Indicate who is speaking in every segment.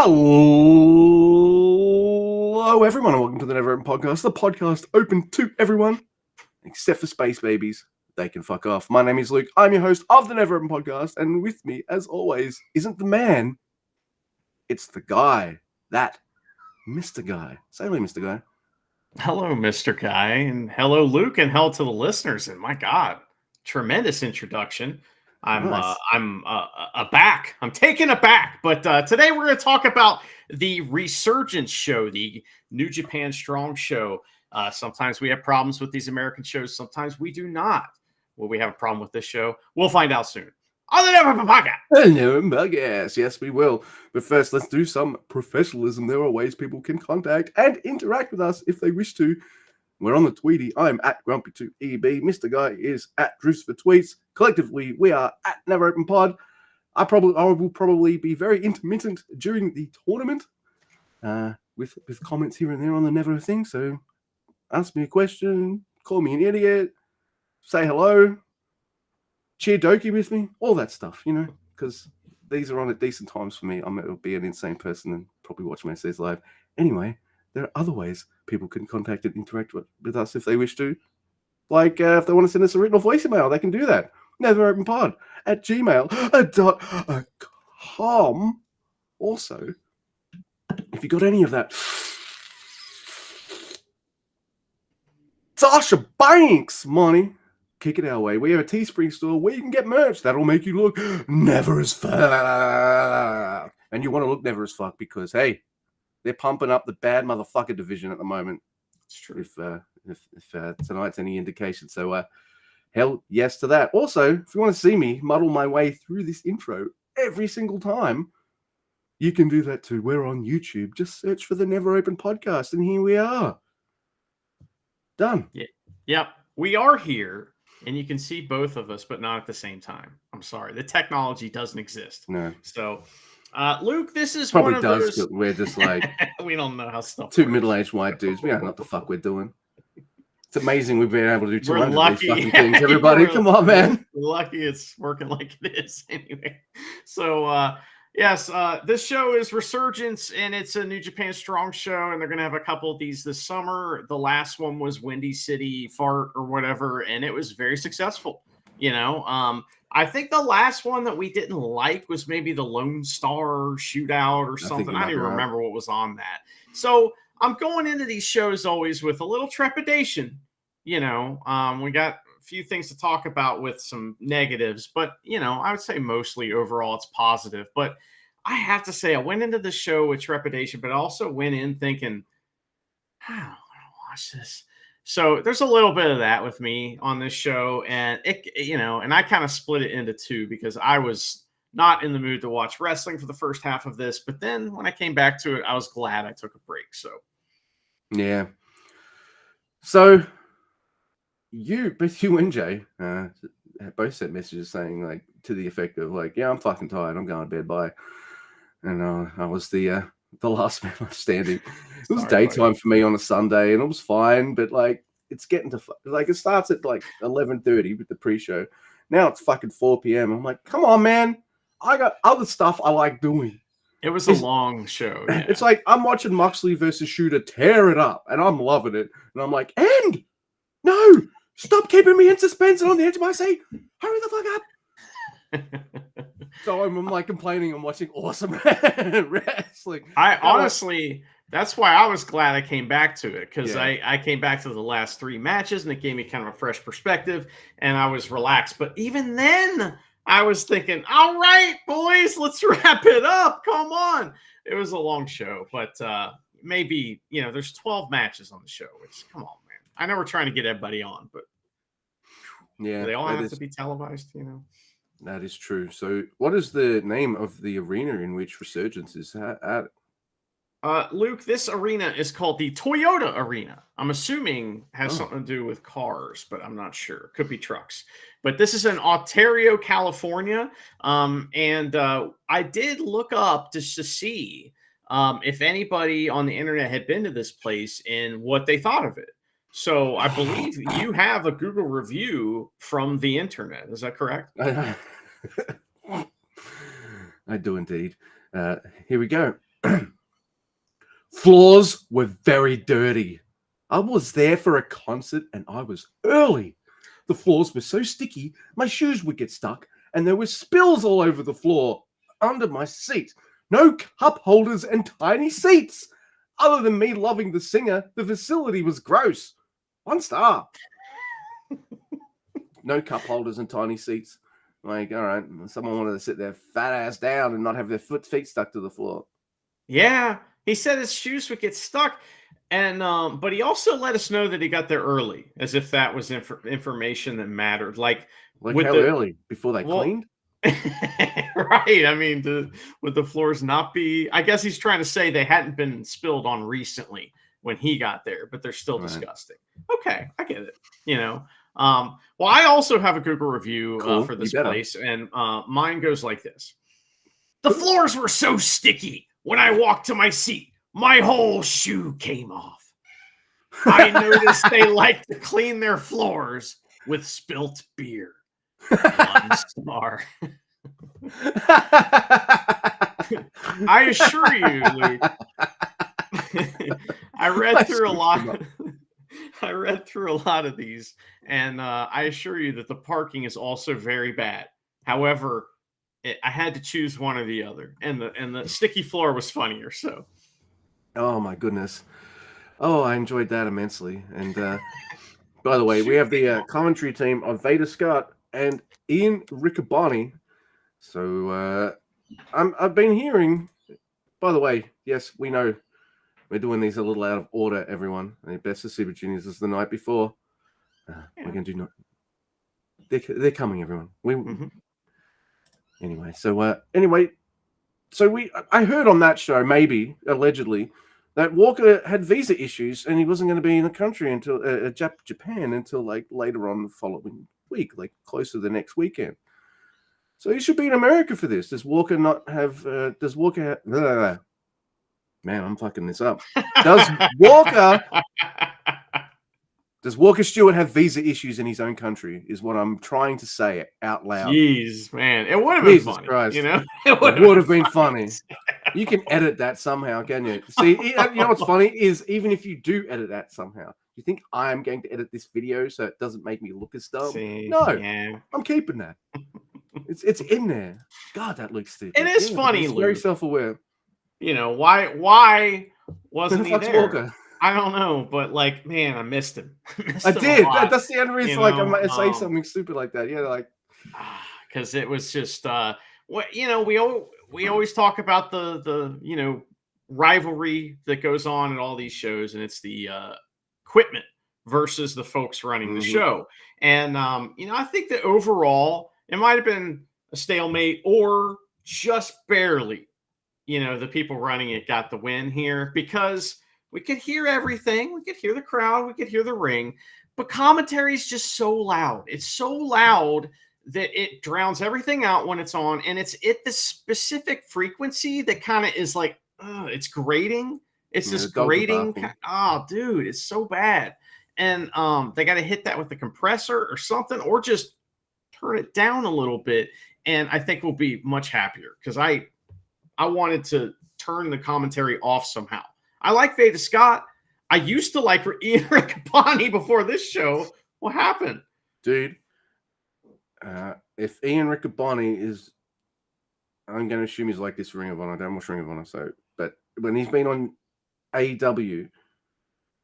Speaker 1: Hello, everyone, and welcome to the NeverOpenPod, the podcast open to everyone, except for space babies. They can fuck off. My name is Luke. I'm your host of the NeverOpenPod, and with me, as always, isn't the man. It's the guy. That Mr. Guy. Say hello, Mr. Guy.
Speaker 2: Hello, Mr. Guy, and hello, Luke, and hello to the listeners. And my God, tremendous introduction. I'm
Speaker 1: Nice.
Speaker 2: aback. I'm taken aback. But today we're going to talk about the Resurgence show, the New Japan Strong show. Sometimes we have problems with these American shows. Sometimes we do not. Will we have a problem with this show? We'll find out soon. On the NeverOpenPod.
Speaker 1: NeverOpenPod. Yes, we will. But first, let's do some professionalism. There are ways people can contact and interact with us if they wish to. We're on the Tweety. I'm at Grumpy2EB. Mr. Guy is at Druce for Tweets. Collectively, we are at NeverOpenPod. I will probably be very intermittent during the tournament with comments here and there on the Never thing. So ask me a question, call me an idiot, say hello, cheer Doki with me, all that stuff, because these are on at decent times for me. I'll be an insane person and probably watch my essays live. Anyway, there are other ways people can contact and interact with us if they wish to. Like if they want to send us a written or voice email, they can do that. NeverOpenPod@gmail.com. Also, if you got any of that Sasha Banks money, kick it our way. We have a Teespring store where you can get merch that'll make you look never as fuck. And you want to look never as fuck because, hey, they're pumping up the bad motherfucker division at the moment.
Speaker 2: It's true.
Speaker 1: If tonight's any indication. So, hell yes to that. Also, if you want to see me muddle my way through this intro every single time, you can do that too. We're on YouTube. Just search for the NeverOpenPod, and here we are. Done.
Speaker 2: Yeah. Yep. We are here, and you can see both of us, but not at the same time. I'm sorry. The technology doesn't exist.
Speaker 1: No.
Speaker 2: So, Luke, this is
Speaker 1: probably
Speaker 2: one of
Speaker 1: does.
Speaker 2: those...
Speaker 1: We're just like
Speaker 2: we don't know how stuff
Speaker 1: two
Speaker 2: works.
Speaker 1: middle-aged white dudes. We don't know what the fuck we're doing. It's amazing we've been able to do 200
Speaker 2: We're
Speaker 1: of
Speaker 2: lucky.
Speaker 1: these fucking things. Everybody, come on, man.
Speaker 2: We're lucky it's working like it is anyway. So, yes, this show is Resurgence, and it's a New Japan Strong show, and they're going to have a couple of these this summer. The last one was Windy City Fart or whatever, and it was very successful. I think the last one that we didn't like was maybe the Lone Star Shootout or something. I don't even remember what was on that. So I'm going into these shows always with a little trepidation. We got a few things to talk about with some negatives, but I would say mostly overall it's positive. But I have to say I went into the show with trepidation, but I also went in thinking, I don't want to watch this. So there's a little bit of that with me on this show, and and I kind of split it into two because I was not in the mood to watch wrestling for the first half of this, but then when I came back to it, I was glad I took a break. So
Speaker 1: yeah. So you and Jay both sent messages saying like to the effect of like, yeah, I'm fucking tired. I'm going to bed. Bye. And I was the last man standing. It was daytime for me on a Sunday, and it was fine. But like, it's getting to like it starts at like 11:30 with the pre-show. Now it's fucking 4 p.m. I'm like, come on, man. I got other stuff I like doing.
Speaker 2: It was a long show. Yeah.
Speaker 1: It's like I'm watching Moxley versus Shooter tear it up, and I'm loving it. And I'm like, and no, stop keeping me in suspense and on the edge of my seat. Hurry the fuck up. So I'm like complaining I'm watching awesome wrestling.
Speaker 2: I honestly, that's why I was glad I came back to it, because I came back to the last three matches and it gave me kind of a fresh perspective and I was relaxed. But even then I was thinking, all right, boys, let's wrap it up. Come on. It was a long show, but maybe, there's 12 matches on the show, which, come on, man. I know we're trying to get everybody on, but
Speaker 1: yeah,
Speaker 2: they all have to be televised,
Speaker 1: That is true. So what is the name of the arena in which Resurgence is at?
Speaker 2: Luke, this arena is called the Toyota Arena. I'm assuming has something to do with cars, but I'm not sure. Could be trucks. But this is in Ontario, California. And I did look up just to see if anybody on the internet had been to this place and what they thought of it. So I believe you have a Google review from the internet. Is that correct?
Speaker 1: I do indeed. Here we go. Floors were very dirty. I was there for a concert and I was early. The floors were so sticky, my shoes would get stuck, and there were spills all over the floor under my seat. No cup holders and tiny seats. Other than me loving the singer, the facility was gross. 1 star. No cup holders and tiny seats. Like, all right, someone wanted to sit their fat ass down and not have their feet stuck to the floor.
Speaker 2: Yeah, he said his shoes would get stuck, and but he also let us know that he got there early, as if that was information that mattered. Like with
Speaker 1: how early? Before they
Speaker 2: well,
Speaker 1: cleaned?
Speaker 2: right. I mean, would the floors not be? I guess he's trying to say they hadn't been spilled on recently when he got there, but they're still disgusting. Okay, I get it. You know. Well, I also have a Google review for this place, and mine goes like this: the floors were so sticky. When I walked to my seat, my whole shoe came off. I noticed they like to clean their floors with spilt beer. 1 star. I assure you, Luke, I read through a lot. I read through a lot of these, and I assure you that the parking is also very bad. However, I had to choose one or the other, and the sticky floor was funnier. So,
Speaker 1: oh my goodness, oh, I enjoyed that immensely. And by the way, we have the commentary team of Veda Scott and Ian Riccaboni. So I've been hearing. By the way, yes, we know we're doing these a little out of order. Everyone, the best of Super Juniors is the night before. We're gonna do not. They're coming, everyone. Anyway, so I heard on that show, maybe allegedly, that Walker had visa issues and he wasn't going to be in the country until Japan until like later on the following week, like close to the next weekend. So he should be in America for this. Does Walker not have? Does Walker? Man, I'm fucking this up. Does Walker? Does Walker Stewart have visa issues in his own country? Is what I'm trying to say out loud.
Speaker 2: Jeez, man, it would have been funny.
Speaker 1: Christ.
Speaker 2: You know,
Speaker 1: it would have been funny. You can edit that somehow, can you? See, you know what's funny is even if you do edit that somehow, you think I'm going to edit this video so it doesn't make me look as dumb? No, yeah. I'm keeping that. It's in there. God, that looks stupid.
Speaker 2: It is funny.
Speaker 1: It's very self-aware.
Speaker 2: You know why wasn't he there? Walker? I don't know, but like, man, I missed him.
Speaker 1: I did. That's the only reason. Like, I might say something stupid like that. Yeah, like,
Speaker 2: because it was just what you know. We always talk about the rivalry that goes on in all these shows, and it's the equipment versus the folks running the show. And I think that overall it might have been a stalemate or just barely. The people running it got the win here because we could hear everything. We could hear the crowd. We could hear the ring. But commentary is just so loud. It's so loud that it drowns everything out when it's on. And it's at the specific frequency that kind of is like, it's grating. It's this grating. Dude, it's so bad. And they got to hit that with the compressor or something, or just turn it down a little bit. And I think we'll be much happier because I wanted to turn the commentary off somehow. I like Veda Scott. I used to like Ian Riccaboni before this show. What happened?
Speaker 1: Dude, if Ian Riccaboni is, I'm going to assume he's like this Ring of Honor. I don't watch Ring of Honor, but when he's been on AEW,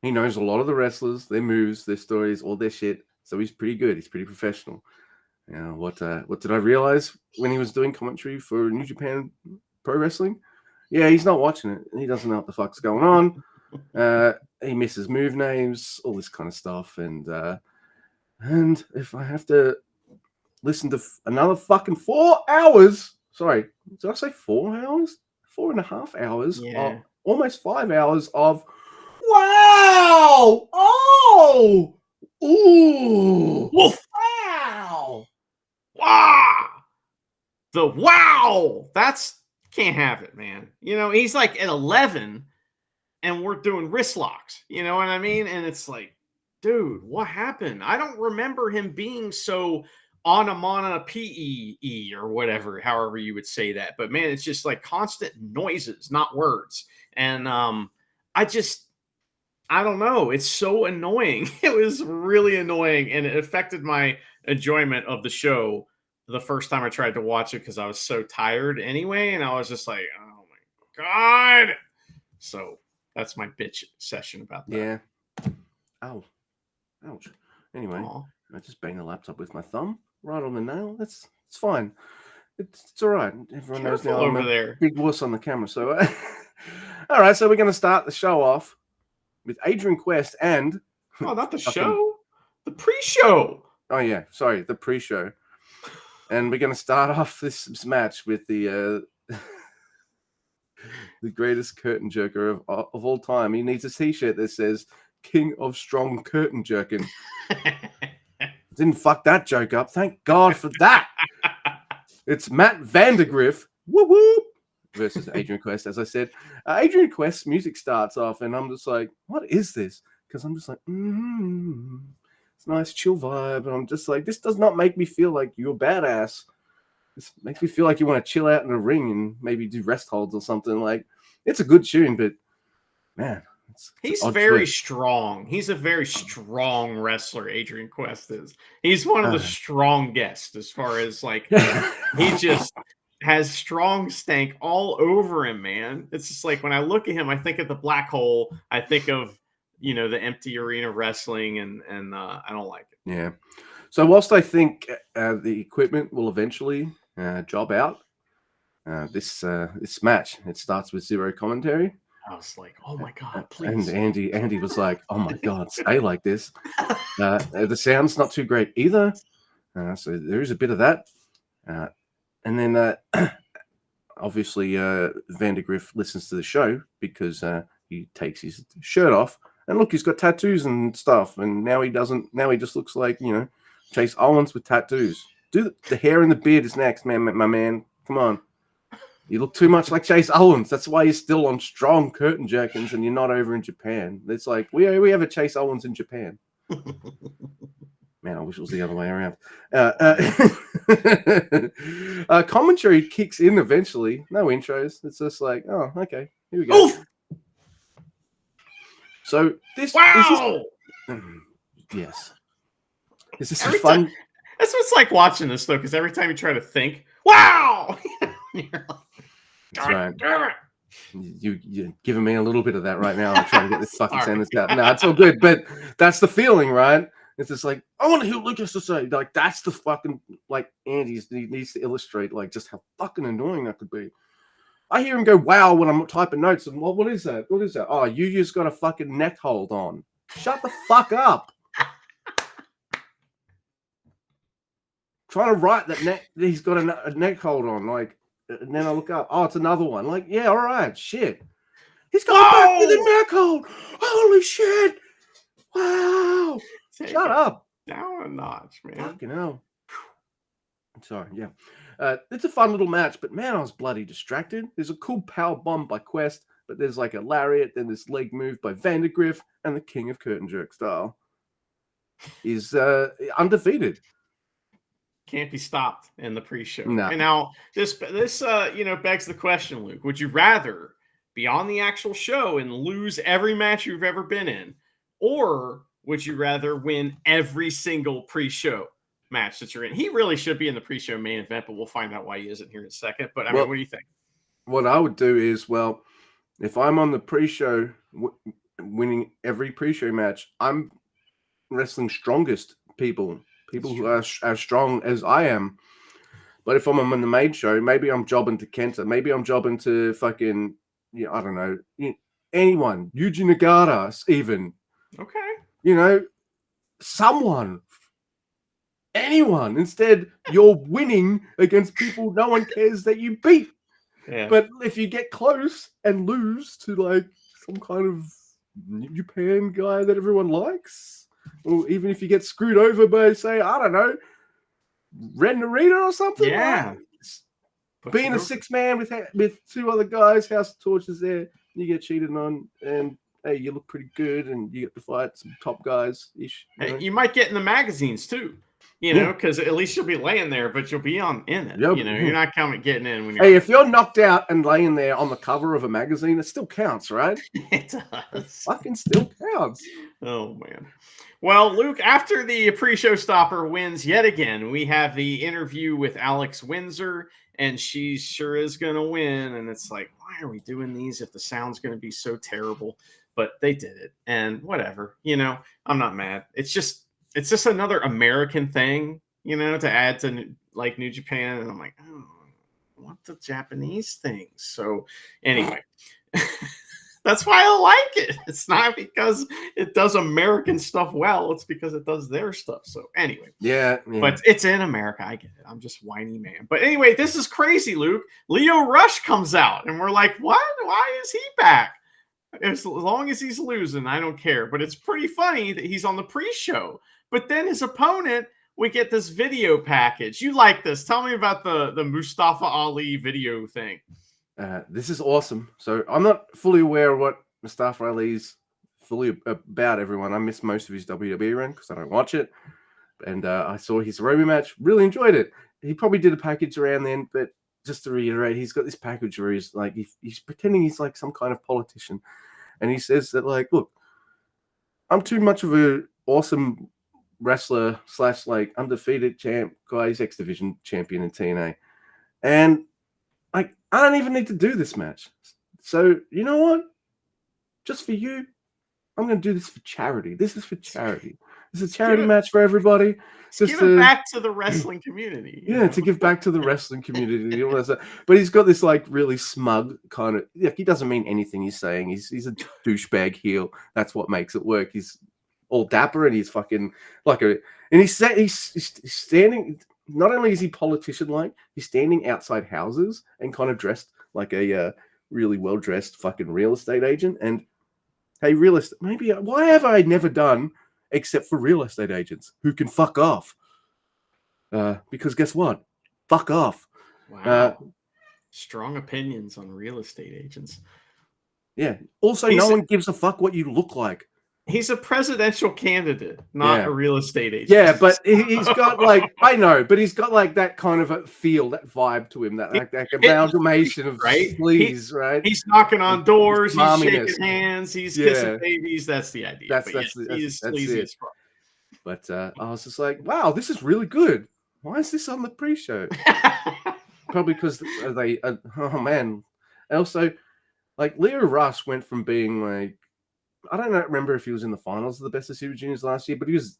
Speaker 1: he knows a lot of the wrestlers, their moves, their stories, all their shit. So he's pretty good. He's pretty professional. What did I realize when he was doing commentary for New Japan Pro Wrestling? Yeah, he's not watching it. He doesn't know what the fuck's going on. He misses move names, all this kind of stuff. And if I have to listen to another fucking 4 hours, sorry, did I say 4 hours? 4.5 hours,
Speaker 2: yeah.
Speaker 1: Almost 5 hours of wow, oh, ooh,
Speaker 2: woof,
Speaker 1: wow,
Speaker 2: wow, the wow, that's. Can't have it, man. He's like at 11 and we're doing wrist locks. You know what I mean? And it's like, dude, what happened? I don't remember him being so onomatopoeia or whatever, however you would say that. But man, it's just like constant noises, not words. And I don't know. It's so annoying. It was really annoying, and it affected my enjoyment of the show the first time I tried to watch it because I was so tired anyway, and I was just like, "Oh my god!" So that's my bitch session about that.
Speaker 1: Yeah. Ow. Ouch. Anyway,
Speaker 2: Aw.
Speaker 1: I just banged the laptop with my thumb right on the nail. It's fine. It's all right. Everyone knows
Speaker 2: Careful
Speaker 1: now I'm
Speaker 2: over
Speaker 1: a
Speaker 2: there.
Speaker 1: big wuss on the camera. So, all right. So we're going to start the show off with Adrian Quest and
Speaker 2: Oh, not the
Speaker 1: fucking-
Speaker 2: show, the pre-show.
Speaker 1: oh yeah, sorry, the pre-show. And we're going to start off this match with the the greatest curtain jerker of all time. He needs a T-shirt that says "King of Strong Curtain Jerking." Didn't fuck that joke up. Thank God for that. It's Matt Vandergriff, whoop whoop, versus Adrian Quest. As I said, Adrian Quest's music starts off, and I'm just like, what is this? Because I'm just like, it's a nice chill vibe, and I'm just like, this does not make me feel like you're badass. This makes me feel like you want to chill out in the ring and maybe do rest holds or something. Like, it's a good tune, but man,
Speaker 2: he's very strong. He's a very strong wrestler. Adrian Quest is. He's one of the strongest as far as like he just has strong stank all over him, man. It's just like when I look at him, I think of the black hole. I think of the empty arena wrestling, and I don't like it.
Speaker 1: Yeah. So whilst I think the equipment will eventually job out, this match, it starts with zero commentary.
Speaker 2: I was like, oh my God, please.
Speaker 1: And Andy was like, oh my God, stay like this. The sound's not too great either. So there is a bit of that. And then obviously Vandergriff listens to the show because he takes his shirt off. And look, he's got tattoos and stuff. And now he doesn't. Now he just looks like, Chase Owens with tattoos. Do the hair and the beard is next, man, my man. Come on. You look too much like Chase Owens. That's why you're still on strong curtain jerkins and you're not over in Japan. It's like, we have a Chase Owens in Japan. Man, I wish it was the other way around. Commentary kicks in eventually. No intros. It's just like, oh, okay. Here we go. Oof! So this...
Speaker 2: Wow!
Speaker 1: Yes. Is this fun...
Speaker 2: That's what it's like watching this, though, because every time you try to think, wow! You're like,
Speaker 1: that's right. You're giving me a little bit of that right now. I'm trying to get this fucking sentence out. No, it's all good, but that's the feeling, right? It's just like, I want to hear what Luke has to say. Like, that's the fucking, like, Andy needs to illustrate, like, just how fucking annoying that could be. I hear him go, wow, when I'm typing notes, and what is that? What is that? Oh, you just got a fucking neck hold on. Shut the fuck up. Trying to write that he's got a neck hold on, like, and then I look up, oh, it's another one. Like, yeah, all right, shit. He's got back with a neck hold. Holy shit. Wow. Shut up.
Speaker 2: Down a notch, man.
Speaker 1: Fucking hell. I'm sorry, yeah. It's a fun little match, but man, I was bloody distracted. There's a cool power bomb by Quest, but there's like a lariat, then this leg move by Vandergriff, and the King of Curtain Jerk style is undefeated.
Speaker 2: Can't be stopped in the pre-show.
Speaker 1: No.
Speaker 2: And now this begs the question, Luke. Would you rather be on the actual show and lose every match you've ever been in, or would you rather win every single pre-show match that you're in? He really should be in the pre-show main event, but we'll find out why he isn't here in a second. But I mean, what do you think?
Speaker 1: What I would do is, if I'm on the pre-show winning every pre-show match, I'm wrestling strongest people who are as strong as I am. But if I'm on the main show, maybe I'm jobbing to Kenta. Maybe I'm jobbing to fucking, I don't know, anyone. Yuji Nagata, even.
Speaker 2: Okay.
Speaker 1: Someone. Anyone. Instead, you're winning against people no one cares that you beat.
Speaker 2: Yeah.
Speaker 1: But if you get close and lose to, like, some kind of New Japan guy that everyone likes, or even if you get screwed over by, say, I don't know, Ren Narita or something.
Speaker 2: Yeah.
Speaker 1: Like, being a 6-man with two other guys, House of Torches there, you get cheated on, and hey, you look pretty good, and you get to fight some top guys-ish.
Speaker 2: You might get in the magazines, too. you know, because at least you'll be laying there, but you'll be in it.
Speaker 1: Yep.
Speaker 2: You know, you're not getting in when you're.
Speaker 1: Hey, if you're knocked out and laying there on the cover of a magazine, it still counts, right?
Speaker 2: It
Speaker 1: It
Speaker 2: does.
Speaker 1: fucking still counts.
Speaker 2: Oh man. Well, Luke, after the pre-show stopper wins yet again, we have the interview with Alex Windsor, and she sure is going to win. And it's like, why are we doing these if the sound's going to be so terrible? But they did it, and whatever. You know, I'm not mad. It's just another American thing, you know, to add to like New Japan. And I'm like, oh, I want the Japanese things. So anyway. That's why I like it. It's not because it does American stuff well. It's because it does their stuff. So anyway.
Speaker 1: Yeah.
Speaker 2: But it's in America. I get it. I'm just whiny man. But anyway, this is crazy, Luke. Lio Rush comes out and we're like, what? Why is he back? As long as he's losing, I don't care. But it's pretty funny that he's on the pre-show. But then his opponent, we get this video package. You like this. Tell me about the Mustafa Ali video thing.
Speaker 1: This is awesome. So I'm not fully aware of what Mustafa Ali's fully about, everyone. I missed most of his WWE run because I don't watch it. And I saw his Roman match, really enjoyed it. He probably did a package around then, but just to reiterate, he's got this package where he's like, he's pretending he's like some kind of politician. And he says that, like, look, I'm too much of an awesome wrestler / like undefeated champ guy. He's X Division champion in TNA. And like, I don't even need to do this match. So, you know what? Just for you, I'm going to do this for charity. This is for charity. This is a charity match for everybody.
Speaker 2: Just give it back to the wrestling community.
Speaker 1: Yeah, to give back to the wrestling community. But he's got this, like, really smug kind of... Like, he doesn't mean anything he's saying. He's a douchebag heel. That's what makes it work. He's all dapper and he's fucking like a... And he's standing... Not only is he politician-like, he's standing outside houses and kind of dressed like a really well-dressed fucking real estate agent. And hey, real estate, maybe why have I never done except for real estate agents who can fuck off? Because guess what? Fuck off.
Speaker 2: Wow. Strong opinions on real estate agents.
Speaker 1: Yeah. Also, no one gives a fuck what you look like.
Speaker 2: He's a presidential candidate, not a real estate agent.
Speaker 1: Yeah, but he's got like, I know, but he's got like that kind of a feel, that vibe to him, that amalgamation of sleaze, right?
Speaker 2: He's knocking on doors, he's shaking hands, he's kissing babies. That's the idea.
Speaker 1: That's it. But I was just like, wow, this is really good. Why is this on the pre-show? Probably because they, oh man. Also, like Lio Rush went from being like, I don't remember if he was in the finals of the Best of Super Juniors last year, but he was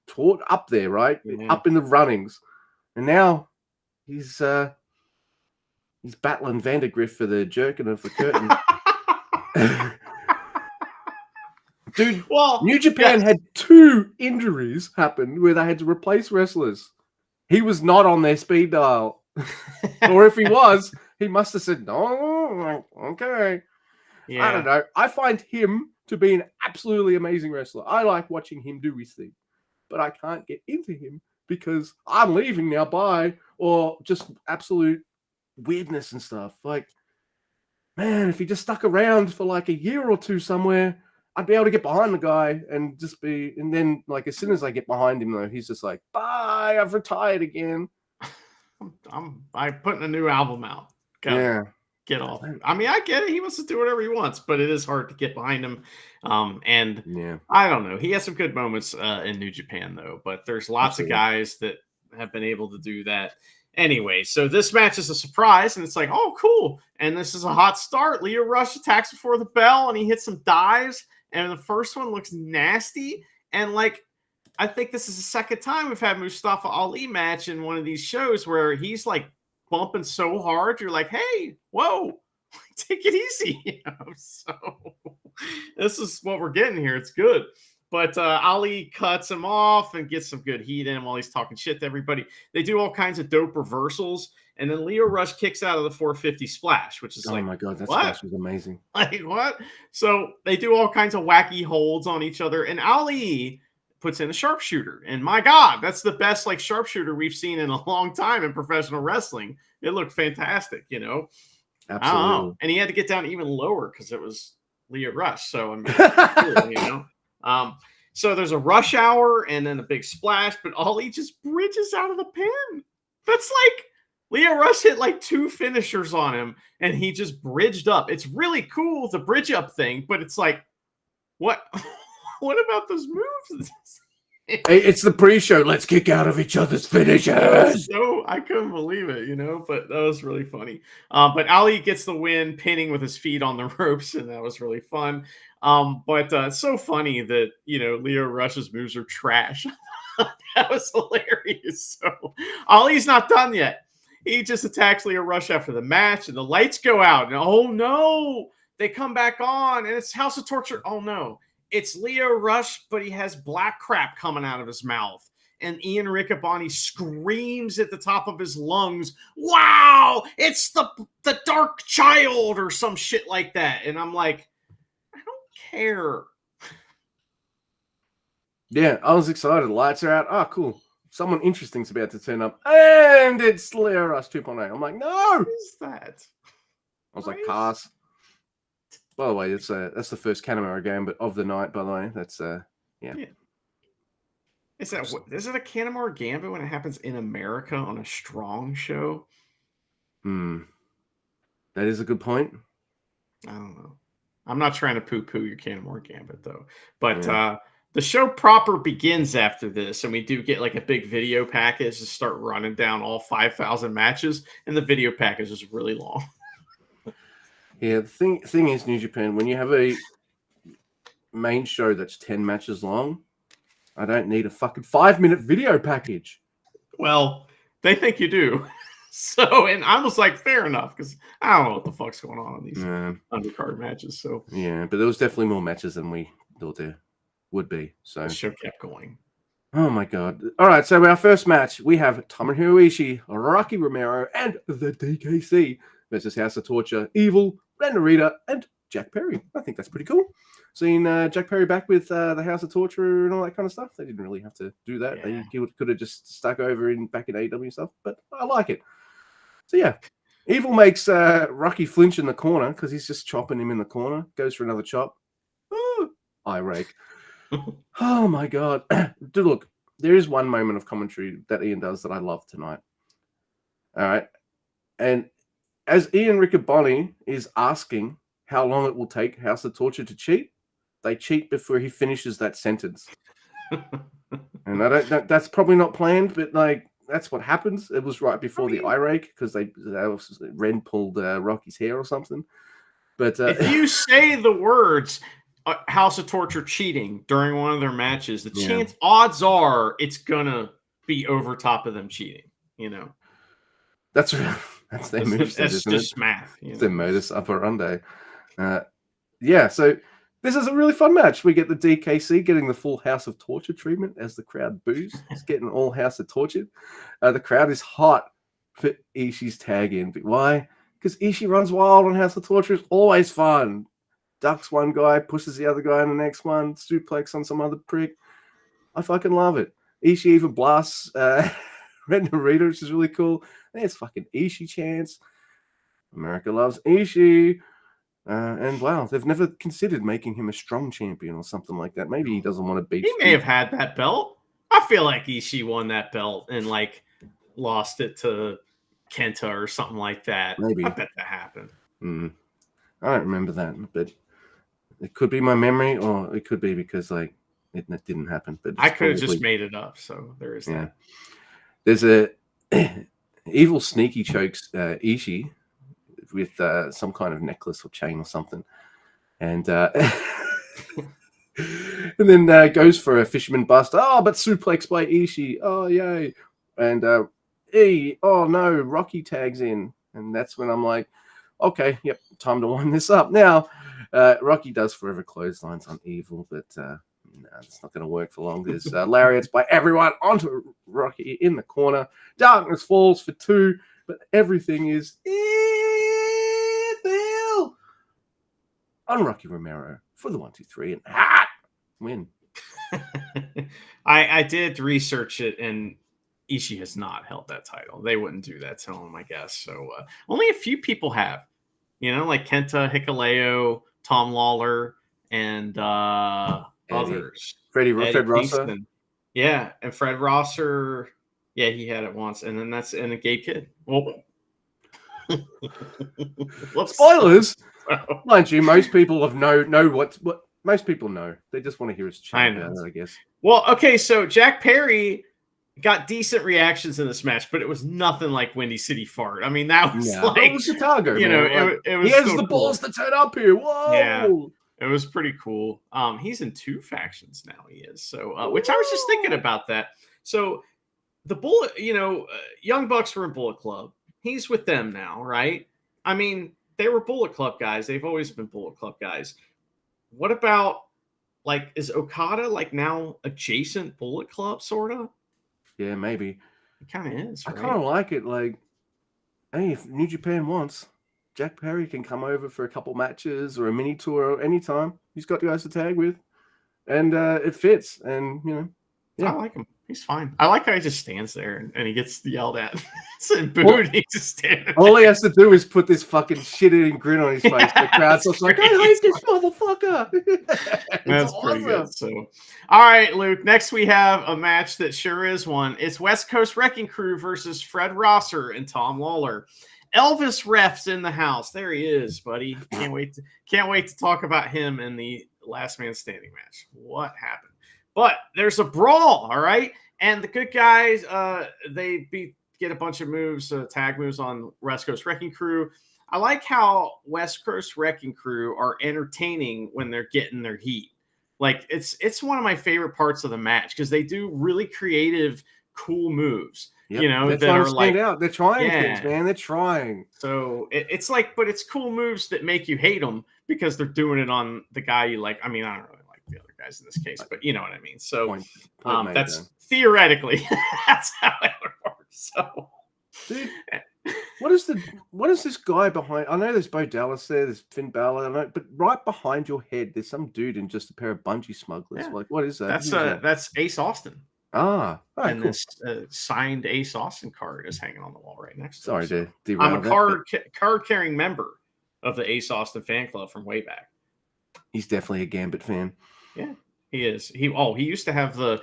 Speaker 1: taught up there, right? Yeah. Up in the runnings. And now he's battling Vandergriff for the jerking of the curtain. Dude, New Japan had 2 injuries happen where they had to replace wrestlers. He was not on their speed dial. Or if he was, he must have said, no, okay. Yeah. I don't know. I find him to be an absolutely amazing wrestler. I like watching him do his thing, but I can't get into him because I'm leaving now, bye, or just absolute weirdness and stuff. Like, man, if he just stuck around for like a year or 2 somewhere, I'd be able to get behind the guy and just be, and then like as soon as I get behind him though, he's just like, bye, I've retired again.
Speaker 2: I'm putting a new album out.
Speaker 1: Yeah.
Speaker 2: Get off. I mean, I get it. He wants to do whatever he wants, but it is hard to get behind him. And
Speaker 1: yeah,
Speaker 2: I don't know. He has some good moments in New Japan, though. But there's lots of guys that have been able to do that. Anyway, so this match is a surprise, and it's like, oh, cool. And this is a hot start. Lio Rush attacks before the bell, and he hits some dives. And the first one looks nasty. And like, I think this is the second time we've had Mustafa Ali match in one of these shows where he's like bumping so hard, you're like, hey, whoa, take it easy. You know? So this is what we're getting here. It's good. But Ali cuts him off and gets some good heat in while he's talking shit to everybody. They do all kinds of dope reversals. And then Lio Rush kicks out of the 450 splash, which is like, oh
Speaker 1: my God, that splash was amazing.
Speaker 2: Like, what? So they do all kinds of wacky holds on each other. And Ali puts in a sharpshooter. And my God, that's the best like sharpshooter we've seen in a long time in professional wrestling. It looked fantastic, you know?
Speaker 1: Absolutely.
Speaker 2: I don't know. And he had to get down even lower because it was Lio Rush. So, I mean, cool, you know? So there's a rush hour and then a big splash, but Ali just bridges out of the pin. That's like Leo Rush hit like 2 finishers on him and he just bridged up. It's really cool, the bridge up thing, but it's like, what? What about those moves?
Speaker 1: Hey, it's the pre-show. Let's kick out of each other's finishes.
Speaker 2: So I couldn't believe it, but that was really funny. But Ali gets the win, pinning with his feet on the ropes, and that was really fun. But it's so funny that Leo Rush's moves are trash. That was hilarious. So Ali's not done yet. He just attacks Leo Rush after the match, and the lights go out. And oh no, they come back on, and it's House of Torture. Oh no. It's Leo Rush, but he has black crap coming out of his mouth. And Ian Riccaboni screams at the top of his lungs, "Wow, it's the Dark Child," or some shit like that. And I'm like, I don't care.
Speaker 1: Yeah, I was excited. Lights are out. Oh, cool. Someone interesting's about to turn up. And it's Leo Rush 2.0. I'm like, no!
Speaker 2: What is that?
Speaker 1: I was like, pass. By the way, that's the first Kanemaru game, but of the night. By the way, that's yeah.
Speaker 2: Is it a Kanemaru Gambit when it happens in America on a strong show?
Speaker 1: That is a good point.
Speaker 2: I don't know. I'm not trying to poo-poo your Kanemaru Gambit though, but the show proper begins after this, and we do get like a big video package to start running down all 5,000 matches, and the video package is really long.
Speaker 1: Yeah, the thing is, New Japan, when you have a main show that's 10 matches long, I don't need a fucking 5-minute video package.
Speaker 2: Well, they think you do. So, and I was like, fair enough, because I don't know what the fuck's going on these undercard matches. So
Speaker 1: yeah, but there was definitely more matches than we thought there would be. So
Speaker 2: the show kept going.
Speaker 1: Oh my god. All right, so our first match, we have Tomohiro Ishii, Rocky Romero, and the DKC versus House of Torture, Evil, Ren Narita, and Jack Perry. I think that's pretty cool. Seeing Jack Perry back with the House of Torture and all that kind of stuff. They didn't really have to do that.
Speaker 2: Yeah.
Speaker 1: He could have just stuck over back in AEW stuff, but I like it. So yeah, Evil makes Rocky flinch in the corner because he's just chopping him in the corner. Goes for another chop. Ooh, eye rake. Oh my god. Look, there is one moment of commentary that Ian does that I love tonight. All right. And as Ian Riccaboni is asking how long it will take House of Torture to cheat, they cheat before he finishes that sentence. And I don't know, that's probably not planned, but like that's what happens. It was right before the eye rake because Ren pulled Rocky's hair or something. But
Speaker 2: if you say the words House of Torture cheating during one of their matches, the odds are it's gonna be over top of them cheating.
Speaker 1: That's their move.
Speaker 2: That's just math.
Speaker 1: It's their modus operandi. Yeah, so this is a really fun match. We get the DKC getting the full House of Torture treatment as the crowd boos. It's getting all House of Torture. The crowd is hot for Ishii's tag in. But why? Because Ishii runs wild on House of Torture. It's always fun. Ducks one guy, pushes the other guy in the next one, suplex on some other prick. I fucking love it. Ishii even blasts Ren Narita, which is really cool. There's fucking Ishii chants. America loves Ishii. And wow, they've never considered making him a strong champion or something like that. Maybe he doesn't want to beat.
Speaker 2: He may have had that belt. I feel like Ishii won that belt and like lost it to Kenta or something like that.
Speaker 1: Maybe.
Speaker 2: I bet that happened.
Speaker 1: I don't remember that, but it could be my memory, or it could be because like it didn't happen. But
Speaker 2: I could have just made it up. So there is that.
Speaker 1: There's a Evil sneaky chokes Ishii with some kind of necklace or chain or something, and and then goes for a fisherman bust. Oh, but suplex by Ishii. Oh yay! And oh no, Rocky tags in, and that's when I'm like, okay, yep, time to wind this up. Now, Rocky does forever clotheslines on Evil, but no, it's not going to work for long. There's lariats by everyone onto Rocky in the corner. Darkness falls for 2, but everything is evil on Rocky Romero for the 1, 2, 3 and win.
Speaker 2: I did research it, and Ishii has not held that title. They wouldn't do that to him, I guess. So only a few people have, like Kenta, Hikuleo, Tom Lawler, and others.
Speaker 1: Fred
Speaker 2: Eddie
Speaker 1: Rosser.
Speaker 2: Kingston. Yeah, and Fred Rosser. Yeah, he had it once, and then and a Gabe Kidd. Well,
Speaker 1: spoilers. Mind you, most people know what most people know. They just want to hear us chat about it, I guess.
Speaker 2: Well, okay, so Jack Perry got decent reactions in this match, but it was nothing like Windy City Fart. I mean, that was
Speaker 1: it was Chicago,
Speaker 2: you
Speaker 1: man.
Speaker 2: know, it was
Speaker 1: he has
Speaker 2: so
Speaker 1: the
Speaker 2: cool.
Speaker 1: balls to turn up here. Whoa!
Speaker 2: Yeah, it was pretty cool. He's in 2 factions now. He is so, which I was just thinking about that. So the Bullet, Young Bucks were in Bullet Club. He's with them now, right? I mean, they were Bullet Club guys. They've always been Bullet Club guys. What about, like, is Okada like now adjacent Bullet Club, sort of?
Speaker 1: Yeah, maybe.
Speaker 2: It kind of is. Right?
Speaker 1: I kind of like it. Like, hey, if New Japan wants, Jack Perry can come over for a couple matches or a mini tour anytime. He's got guys to tag with, and it fits. And
Speaker 2: I like him. He's fine. I like how he just stands there and he gets yelled at. And booed. He's just standing
Speaker 1: all he has to do is put this fucking shit-eating grin on his face. The crowd's just like, I hate this motherfucker.
Speaker 2: That's awesome. Pretty good. So, all right, Luke. Next, we have a match that sure is one. It's West Coast Wrecking Crew versus Fred Rosser and Tom Lawler. Elvis Ref's in the house. There he is, buddy. Can't wait to talk about him in the Last Man Standing match. What happened? But there's a brawl, all right? And the good guys, they get a bunch of moves, tag moves on West Coast Wrecking Crew. I like how West Coast Wrecking Crew are entertaining when they're getting their heat. Like, it's one of my favorite parts of the match because they do really creative, cool moves.
Speaker 1: Yep.
Speaker 2: That are like
Speaker 1: out. They're trying things, man. They're trying.
Speaker 2: So it's like, but it's cool moves that make you hate them because they're doing it on the guy you like. I mean, I don't really like the other guys in this case, but you know what I mean. So point that's made, theoretically that's how it works. So,
Speaker 1: dude, what is this guy behind? I know there's Bo Dallas there, there's Finn Balor, but right behind your head, there's some dude in just a pair of bungee smugglers. Yeah. Like, what is that?
Speaker 2: That's Ace Austin.
Speaker 1: Right,
Speaker 2: and
Speaker 1: cool.
Speaker 2: This signed Ace Austin card is hanging on the wall right next to
Speaker 1: Sorry
Speaker 2: him.
Speaker 1: to derail.
Speaker 2: I'm a card-carrying member of the Ace Austin fan club from way back.
Speaker 1: He's definitely a Gambit fan.
Speaker 2: Yeah, he is. He used to have the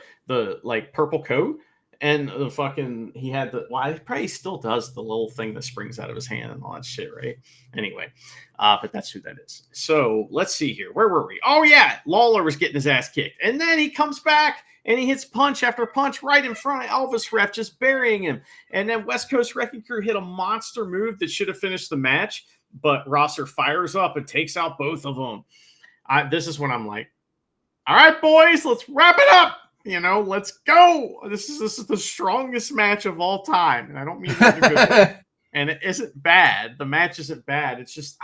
Speaker 2: like purple coat and the fucking he probably still does the little thing that springs out of his hand and all that shit, right? Anyway, but that's who that is. So let's see here. Where were we? Oh yeah, Lawler was getting his ass kicked, and then he comes back. And he hits punch after punch right in front of Elvis Ref, just burying him. And then West Coast Wrecking Crew hit a monster move that should have finished the match, but Rosser fires up and takes out both of them. This is when I'm like, all right, boys, let's wrap it up. Let's go. This is the strongest match of all time. And I don't mean that in a good way. And it isn't bad. The match isn't bad. It's just,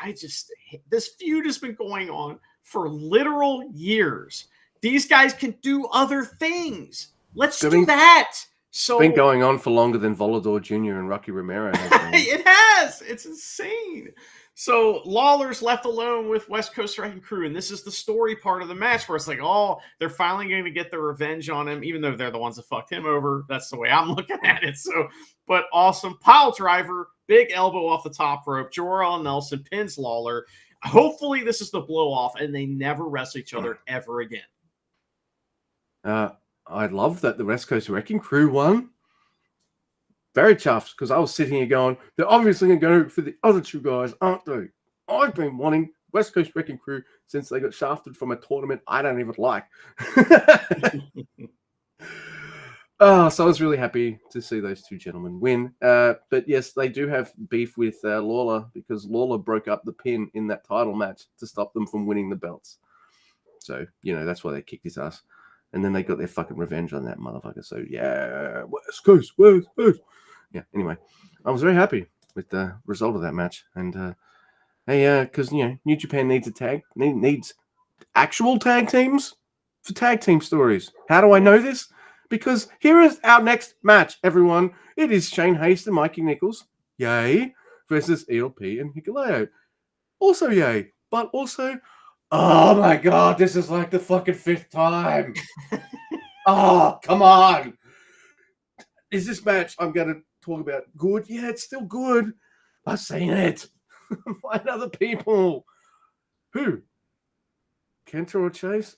Speaker 2: this feud has been going on for literal years. These guys can do other things. Let's do that. So
Speaker 1: it's been going on for longer than Volador Jr. and Rocky Romero has been.
Speaker 2: It has. It's insane. So Lawler's left alone with West Coast Wrecking Crew, and this is the story part of the match where it's like, oh, they're finally going to get their revenge on him, even though they're the ones that fucked him over. That's the way I'm looking at it. So, but awesome pile driver, big elbow off the top rope. Jorel Nelson pins Lawler. Hopefully, this is the blow off, and they never wrestle each other ever again.
Speaker 1: I love that the West Coast Wrecking Crew won. Very chuffed, because I was sitting here going, they're obviously going to go for the other two guys, aren't they? I've been wanting West Coast Wrecking Crew since they got shafted from a tournament I don't even like. So I was really happy to see those two gentlemen win. But yes, they do have beef with Lawler, because Lawler broke up the pin in that title match to stop them from winning the belts. So, that's why they kicked his ass. And then they got their fucking revenge on that motherfucker. So, yeah, West Coast. Yeah, anyway, I was very happy with the result of that match. And, because, New Japan needs a tag. Needs actual tag teams for tag team stories. How do I know this? Because here is our next match, everyone. It is Shane Haste and Mikey Nichols, yay, versus ELP and Hikuleo. Also yay, but also... Oh my God, this is like the fucking 5th time. Oh, come on. Is this match I'm going to talk about good? Yeah, it's still good. I've seen it. Find other people. Who? Kenta or Chase?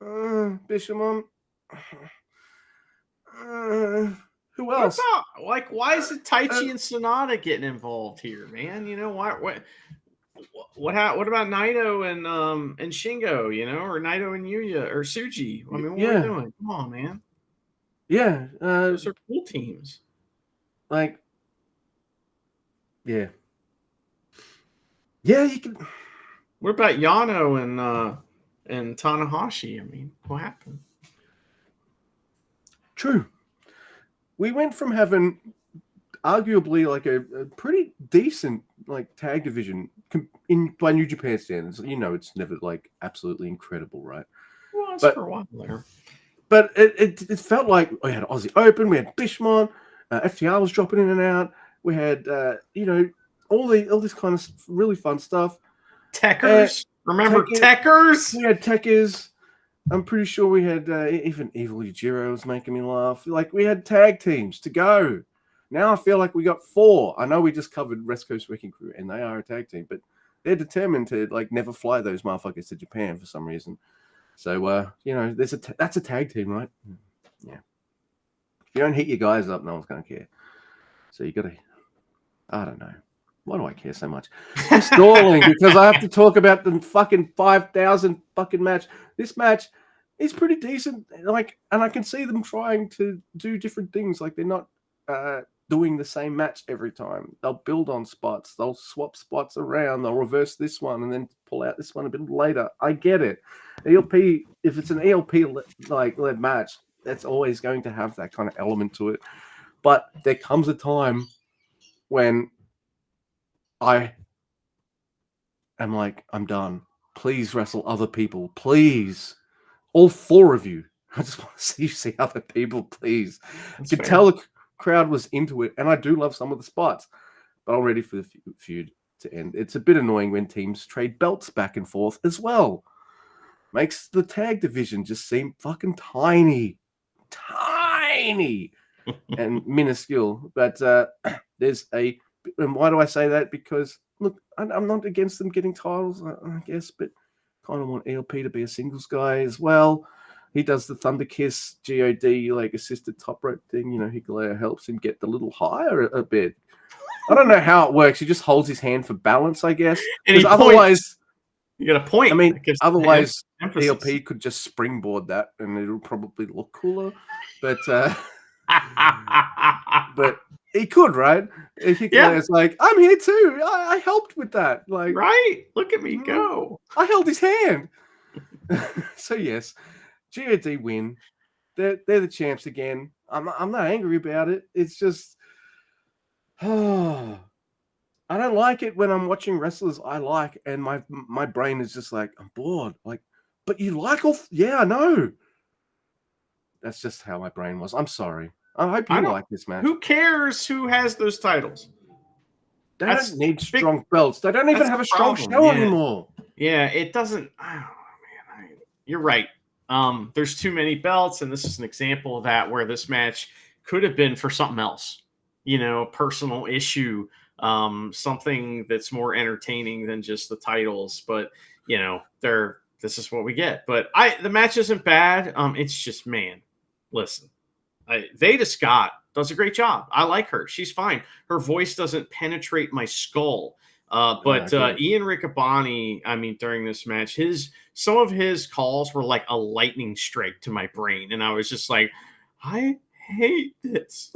Speaker 1: Bishamon. Who
Speaker 2: What
Speaker 1: else?
Speaker 2: about like why is it Taichi and Sonata getting involved here, man? You know what about Naito and Shingo, you know, or Naito and Yuya or Suji? I mean, what are we
Speaker 1: Yeah,
Speaker 2: doing? Come on, man.
Speaker 1: yeah.
Speaker 2: Those are cool teams.
Speaker 1: Like, yeah, yeah. You can.
Speaker 2: What about Yano and Tanahashi? I mean, what happened?
Speaker 1: True. We went from having arguably like a pretty decent like tag division in by New Japan standards. You know, it's never like absolutely incredible, right?
Speaker 2: Well, it's
Speaker 1: But
Speaker 2: for a while there.
Speaker 1: But it felt like we had Aussie Open, we had Bishmon, FTR was dropping in and out. We had all this kind of really fun stuff.
Speaker 2: Techers, remember Techers?
Speaker 1: We had Techers. I'm pretty sure we had even Evil Ujiro was making me laugh. Like we had tag teams to go. Now I feel like we got 4. I know we just covered West Coast Wrecking Crew, and they are a tag team, but they're determined to like never fly those motherfuckers to Japan for some reason. So that's a tag team, right? Yeah. If you don't hit your guys up, no one's gonna care. So you gotta. I don't know. Why do I care so much? I'm stalling because I have to talk about the fucking 5,000 fucking match. This match is pretty decent, like, and I can see them trying to do different things. Like they're not doing the same match every time. They'll build on spots. They'll swap spots around. They'll reverse this one and then pull out this one a bit later. I get it. ELP, if it's an ELP led match, that's always going to have that kind of element to it. But there comes a time when I am like, I'm done. Please wrestle other people. Please. All 4 of you. I just want to see other people, please.
Speaker 2: That's
Speaker 1: You could
Speaker 2: fair.
Speaker 1: tell the crowd was into it, and I do love some of the spots, but I'm ready for the feud to end. It's a bit annoying when teams trade belts back and forth as well. Makes the tag division just seem fucking tiny and minuscule. But and why do I say that? Because look, I'm not against them getting titles, I guess, but kind of want ELP to be a singles guy as well. He does the Thunder Kiss God like assisted top rope thing. You know, Hikuleo helps him get the little higher a bit. I don't know how it works. He just holds his hand for balance, I guess.
Speaker 2: And he
Speaker 1: otherwise,
Speaker 2: you got a point.
Speaker 1: I mean, otherwise,
Speaker 2: emphasis.
Speaker 1: ELP could just springboard that, and it'll probably look cooler. But but he could, right? Hikuleo's like, I'm here too. I helped with that. Like,
Speaker 2: right? Look at me go.
Speaker 1: I held his hand. So yes, God win. They're the champs again. I'm not angry about it. It's just, I don't like it when I'm watching wrestlers I like, and my brain is just like, I'm bored. Like, but you like all? Yeah, I know. That's just how my brain was. I'm sorry. I hope you like this match.
Speaker 2: Who cares who has those titles?
Speaker 1: They don't need strong belts. They don't even have a strong show anymore.
Speaker 2: Yeah, it doesn't. Oh, man, you're right. There's too many belts, and this is an example of that where this match could have been for something else. You know, personal issue, something that's more entertaining than just the titles. But you know, this is what we get. But the match isn't bad. It's just, man, listen, Veda Scott does a great job. I like her. She's fine. Her voice doesn't penetrate my skull. But Ian Riccaboni, I mean, during this match, some of his calls were like a lightning strike to my brain. And I was just like, I hate this.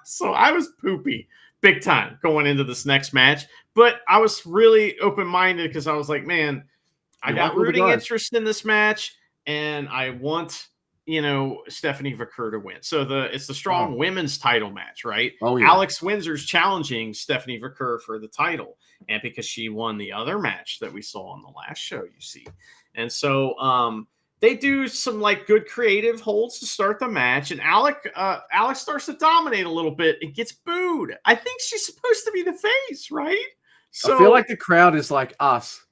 Speaker 2: So I was poopy big time going into this next match. But I was really open-minded because I was like, man, I got rooting interest in this match. And I want, Stephanie Vaquer to win. So it's the strong women's title match, right?
Speaker 1: Oh, yeah.
Speaker 2: Alex Windsor's challenging Stephanie Vaquer for the title, and because she won the other match that we saw on the last show, you see. And so they do some like good creative holds to start the match, and Alex starts to dominate a little bit and gets booed. I think she's supposed to be the face, right? So
Speaker 1: I feel like the crowd is like us.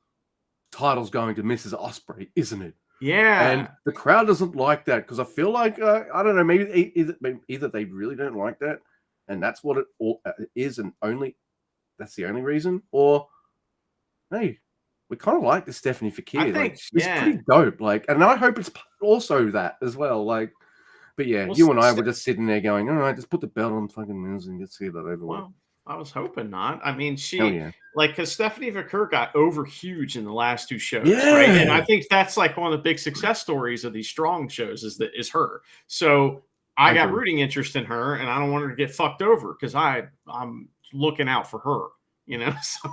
Speaker 1: Title's going to Mrs. Ospreay, isn't it?
Speaker 2: Yeah,
Speaker 1: and the crowd doesn't like that because I feel like I don't know, maybe either they really don't like that, and that's what it is, and that's the only reason, or hey, we kind of like the Stephanie Fakir.
Speaker 2: I
Speaker 1: Like,
Speaker 2: think,
Speaker 1: she's pretty dope. Like, and I hope it's also that as well. Like, but yeah,
Speaker 2: Well,
Speaker 1: you and I were just sitting there going, all right, just put the belt on fucking Miz and get see that over with.
Speaker 2: Well, I was hoping not. I mean,
Speaker 1: Hell yeah.
Speaker 2: because Stephanie Vaquer got over huge in the last two shows,
Speaker 1: Yeah.
Speaker 2: right? And I think that's like one of the big success stories of these strong shows is her. So I got rooting interest in her, and I don't want her to get fucked over because I'm looking out for her, you know. So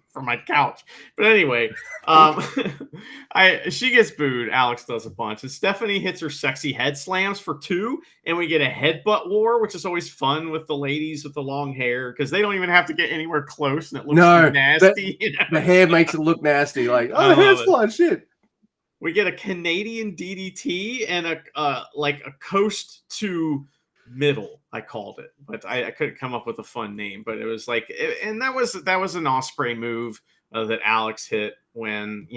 Speaker 2: from my couch. But anyway, she gets booed. Alex does a bunch. And Stephanie hits her sexy head slams for 2. And we get a headbutt war, which is always fun with the ladies with the long hair because they don't even have to get anywhere close and it looks nasty.
Speaker 1: The hair makes it look nasty. Like, oh, the hair's flying shit.
Speaker 2: We get a Canadian DDT and a coast to middle, I called it, but I couldn't come up with a fun name. But it was like, and that was an Osprey move that Alex hit when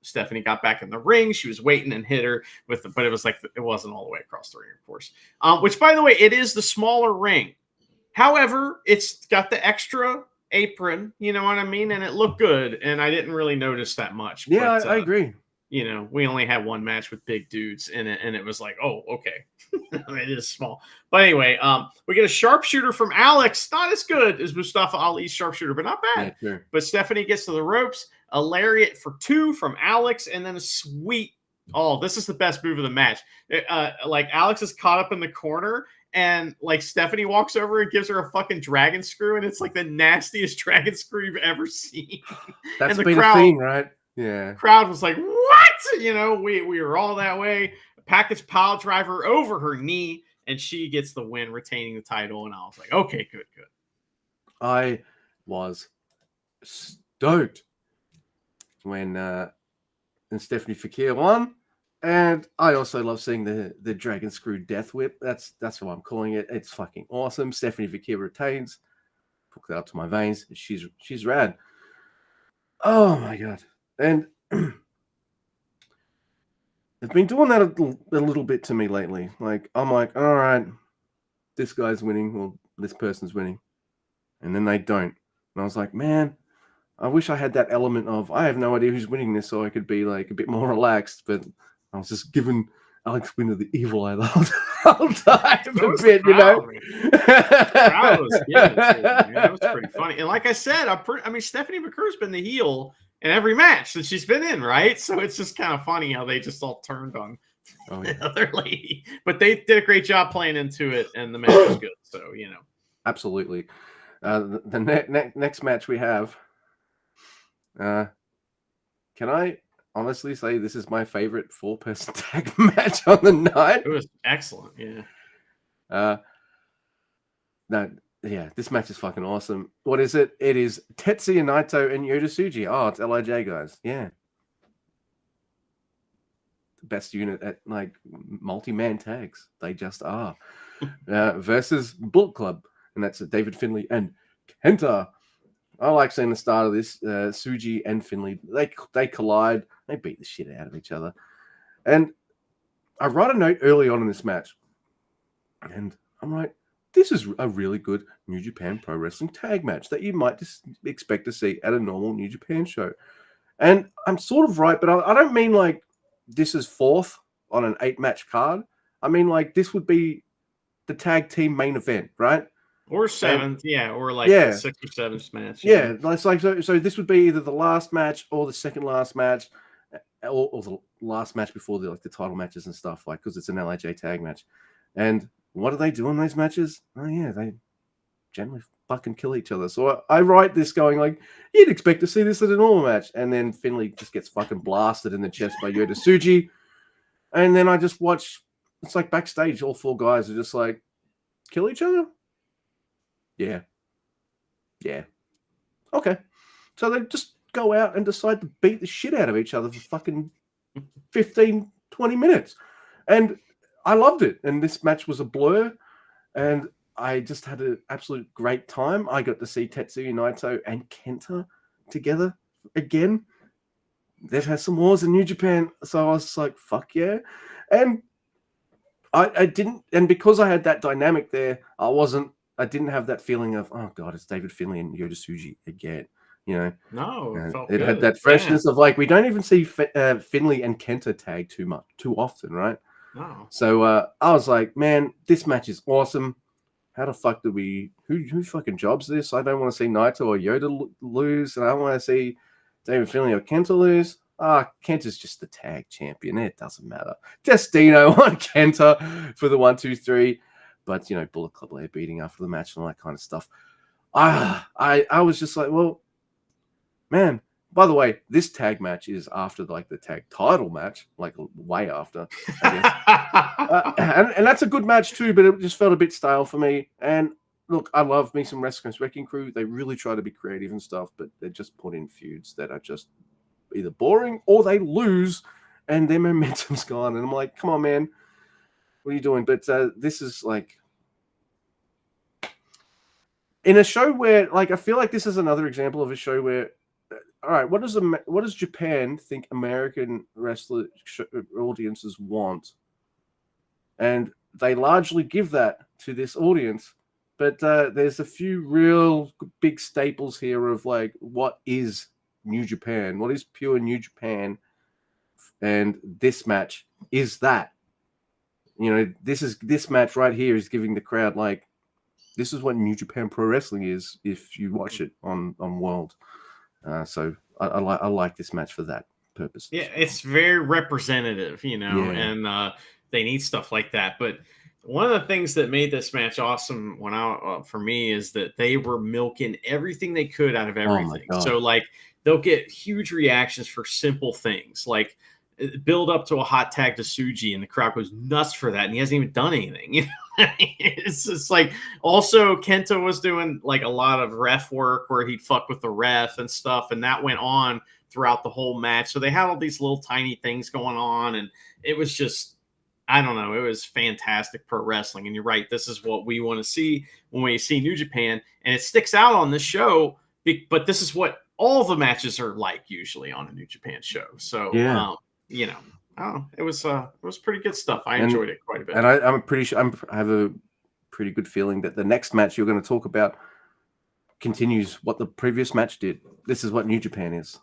Speaker 2: Stephanie got back in the ring. She was waiting and hit her but it was like it wasn't all the way across the ring, of course. Which, by the way, it is the smaller ring. However, it's got the extra apron, you know what I mean, and it looked good. And I didn't really notice that much.
Speaker 1: Yeah,
Speaker 2: but,
Speaker 1: I agree.
Speaker 2: We only had one match with big dudes in it, and it was like, oh, okay. It is small. But anyway, we get a sharpshooter from Alex. Not as good as Mustafa Ali's sharpshooter, but not bad.
Speaker 1: Yeah, sure.
Speaker 2: But Stephanie gets to the ropes, a lariat for 2 from Alex, and then a sweet, this is the best move of the match. Like Alex is caught up in the corner, and like Stephanie walks over and gives her a fucking dragon screw, and it's like the nastiest dragon screw you've ever seen.
Speaker 1: That's been a thing, right? Yeah.
Speaker 2: Crowd was like, what? We were all that way. A package pile driver over her knee, and she gets the win, retaining the title. And I was like, okay, good.
Speaker 1: I was stoked when Stephanie Fakir won. And I also love seeing the Dragon Screw Death Whip. That's what I'm calling it. It's fucking awesome. Stephanie Fakir retains. Hook that up to my veins. She's rad. Oh my god. And they've been doing that a little bit to me lately. Like, I'm like, all right, this guy's winning, or this person's winning. And then they don't. And I was like, man, I wish I had that element of, I have no idea who's winning this, so I could be like a bit more relaxed. But I was just giving Alex Winter the evil eye the whole time. A bit,
Speaker 2: Crowd was giving it to me, man. It was pretty funny. And like I said, Stephanie McCur's been the heel in every match that she's been in, right? So it's just kind of funny how they just all turned on the other lady. But they did a great job playing into it, and the match was good. So,
Speaker 1: Absolutely. The next match we have, can I honestly say this is my favorite 4-person tag match on the night?
Speaker 2: It was excellent, yeah.
Speaker 1: This match is fucking awesome. What is it? It is Tetsuya Naito and Yota Tsuji. Oh, it's LIJ guys. Yeah. The best unit at like multi-man tags. They just are. Versus Bullet Club. And that's David Finlay and Kenta. I like seeing the start of this. Tsuji and Finlay, they collide. They beat the shit out of each other. And I write a note early on in this match. And I'm like, this is a really good New Japan Pro Wrestling tag match that you might just expect to see at a normal New Japan show. And I'm sort of right, but I don't mean like this is 4th on an 8-match card. I mean like this would be the tag team main event, right?
Speaker 2: Or 7th, or like the 6th or 7th match.
Speaker 1: Yeah, it's like so this would be either the last match or the second last match, or the last match before the title matches and stuff, like because it's an LIJ tag match. And what do they do in those matches? Oh yeah, they generally fucking kill each other. So I write this going like, you'd expect to see this at a normal match, and then Finlay just gets fucking blasted in the chest by Yota Tsuji, and then I just watch. It's like backstage, all 4 guys are just like, kill each other. Yeah. Okay. So they just go out and decide to beat the shit out of each other for fucking 15, 20 minutes. And I loved it. And this match was a blur. And I just had an absolute great time. I got to see Tetsuya Naito and Kenta together again. They've had some wars in New Japan. So I was like, fuck yeah. And I didn't, and because I had that dynamic there, I didn't have that feeling of, oh God, it's David Finlay and Yota Tsuji again. You know,
Speaker 2: No, it felt
Speaker 1: it had
Speaker 2: good.
Speaker 1: that
Speaker 2: Yeah.
Speaker 1: freshness of like, we don't even see Finley and Kenta tag too often, right?
Speaker 2: No.
Speaker 1: So I was like, man, this match is awesome. How the fuck did who fucking jobs this? I don't want to see Naito or Yoda lose, and I don't want to see David Finley or Kenta lose. Kenta's just the tag champion. It doesn't matter. Destino on Kenta for the 1, 2, 3. But, you know, Bullet Club Lair beating after the match and all that kind of stuff. I was just like, well, man, by the way, this tag match is after like the tag title match, like way after, I guess. And that's a good match too, but it just felt a bit stale for me. And look, I love me some Resurgence Wrecking Crew. They really try to be creative and stuff, but they just put in feuds that are just either boring or they lose and their momentum's gone. And I'm like, come on, man, what are you doing? But this is like, in a show where, like, I feel like this is another example of a show where, all right, what does Japan think American wrestler audiences want? And they largely give that to this audience. But there's a few real big staples here of like, what is New Japan? What is pure New Japan? And this match is that. You know, this match right here is giving the crowd like, this is what New Japan Pro Wrestling is if you watch it on World. So I like this match for that purpose.
Speaker 2: Yeah, it's very representative, you know,
Speaker 1: Yeah.
Speaker 2: and they need stuff like that. But one of the things that made this match awesome for me is that they were milking everything they could out of everything.
Speaker 1: God.
Speaker 2: So like they'll get huge reactions for simple things like build up to a hot tag to Suji and the crowd goes nuts for that and he hasn't even done anything. You know? It's just like also Kenta was doing like a lot of ref work where he'd fuck with the ref and stuff, and that went on throughout the whole match. So they had all these little tiny things going on, and it was just, I don't know, it was fantastic pro wrestling. And you're right, this is what we want to see when we see New Japan, and it sticks out on this show. But this is what all the matches are like usually on a New Japan show. So
Speaker 1: yeah.
Speaker 2: you know, it was pretty good stuff. I enjoyed it quite a bit.
Speaker 1: And I'm pretty sure I have a pretty good feeling that the next match you're going to talk about continues what the previous match did. This is what New Japan is.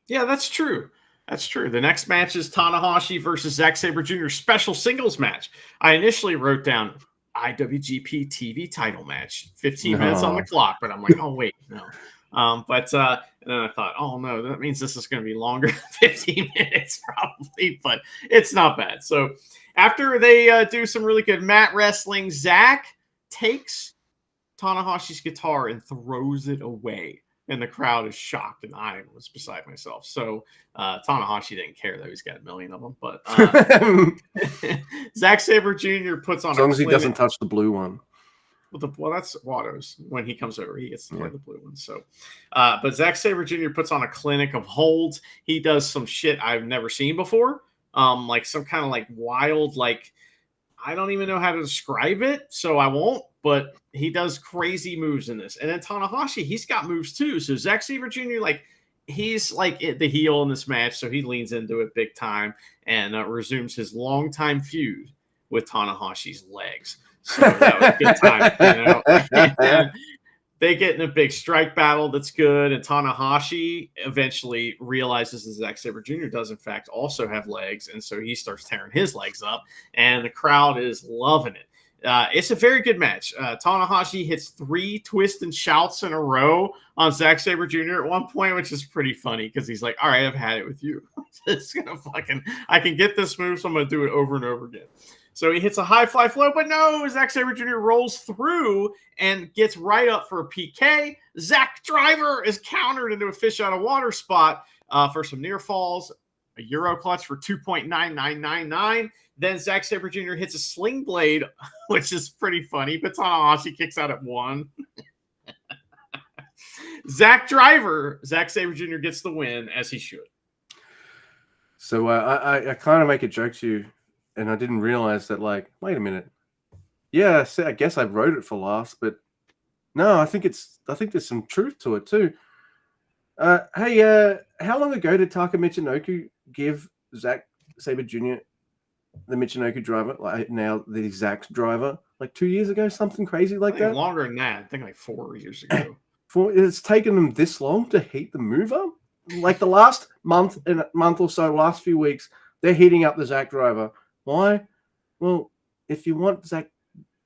Speaker 2: Yeah, that's true. That's true. The next match is Tanahashi versus Zack Sabre Jr. special singles match. I initially wrote down IWGP TV title match, 15 minutes on the clock, but I'm like, oh wait, no. And then I thought, oh no, that means this is going to be longer than 15 minutes probably, but it's not bad. So after they do some really good mat wrestling, Zack takes Tanahashi's guitar and throws it away. And the crowd is shocked, and I was beside myself. So Tanahashi didn't care, though. He's got a million of them. But Zack Sabre Jr. puts on
Speaker 1: as long as he doesn't touch the blue one.
Speaker 2: Well, that's Watto's. When he comes over, he gets to play the blue one. So, but Zack Sabre Jr. puts on a clinic of holds. He does some shit I've never seen before, like some kind of like wild, like I don't even know how to describe it, so I won't. But he does crazy moves in this, and then Tanahashi, he's got moves too. So Zack Sabre Jr. like he's like the heel in this match, so he leans into it big time and resumes his longtime feud with Tanahashi's legs. So that was a good time, you know. And they get in a big strike battle that's good, and Tanahashi eventually realizes that Zack Sabre Jr. does in fact also have legs, and so he starts tearing his legs up, and the crowd is loving it. It's a very good match. Tanahashi hits 3 twists and shouts in a row on Zack Sabre Jr. at one point, which is pretty funny because he's like, all right, I've had it with you. It's gonna I can get this move, so I'm going to do it over and over again. So he hits a high fly flow, but no, Zack Sabre Jr. rolls through and gets right up for a PK. Zack Driver is countered into a fish out of water spot for some near falls, a Euro clutch for 2.9999. Then Zack Sabre Jr. hits a sling blade, which is pretty funny, but Tanahashi kicks out at 1. Zack Sabre Jr. gets the win, as he should.
Speaker 1: So I kind of make a joke to you, and I didn't realize that, like, wait a minute. Yeah, I guess I wrote it for last, but no, I think there's some truth to it too. Hey, how long ago did Taka Michinoku give Zack Sabre Jr. the Michinoku driver, like now the exact driver, like 2 years ago, something crazy like that?
Speaker 2: Longer than that. I think like 4 years ago.
Speaker 1: it's taken them this long to heat the move up. Like the last month or so, last few weeks, they're heating up the Zack Driver. Why? Well, if you want Zack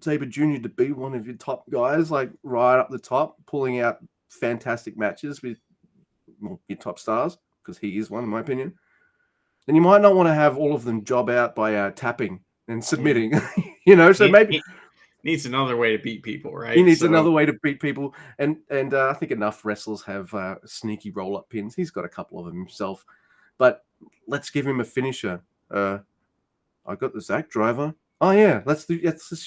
Speaker 1: Sabre Jr. to be one of your top guys, like right up the top, pulling out fantastic matches with your top stars, because he is one, in my opinion, then you might not want to have all of them job out by tapping and submitting. So maybe
Speaker 2: needs another way to beat people, right?
Speaker 1: He needs another way to beat people, and I think enough wrestlers have sneaky roll-up pins. He's got a couple of them himself, but let's give him a finisher. I got the Zack Driver. Oh yeah, let's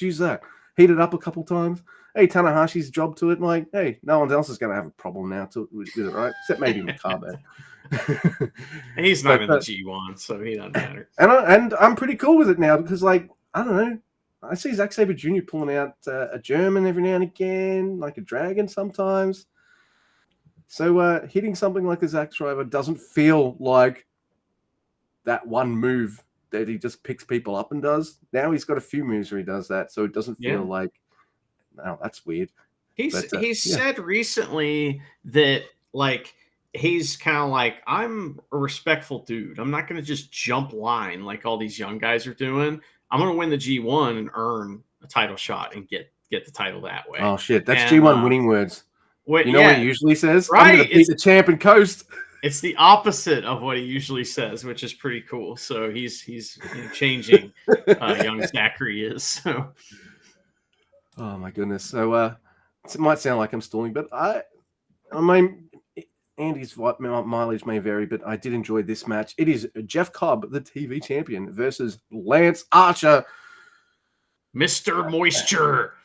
Speaker 1: use that. Heat it up a couple times. Hey, Tanahashi's job to it. Like, hey, no one else is going to have a problem now with it, right? Except maybe Makabe.
Speaker 2: And he's not in the G1, so he doesn't matter.
Speaker 1: And I'm pretty cool with it now because, like, I don't know. I see Zack Sabre Jr. pulling out a German every now and again, like a dragon sometimes. So hitting something like the Zack Driver doesn't feel like that one move that he just picks people up and does. Now he's got a few moves where he does that, so it doesn't feel like, no, that's weird.
Speaker 2: He's said recently that, like, he's kind of like, I'm a respectful dude. I'm not going to just jump line like all these young guys are doing. I'm going to win the G1 and earn a title shot and get the title that way.
Speaker 1: Oh, shit. That's G1 winning words. What he usually says?
Speaker 2: Right?
Speaker 1: I'm going to beat the champ and coast.
Speaker 2: It's the opposite of what he usually says, which is pretty cool. So he's changing. Young Zachary is. So.
Speaker 1: Oh, my goodness. So it might sound like I'm stalling, but I mean, Andy's mileage may vary, but I did enjoy this match. It is Jeff Cobb, the TV champion, versus Lance Archer.
Speaker 2: Mr. Moisture.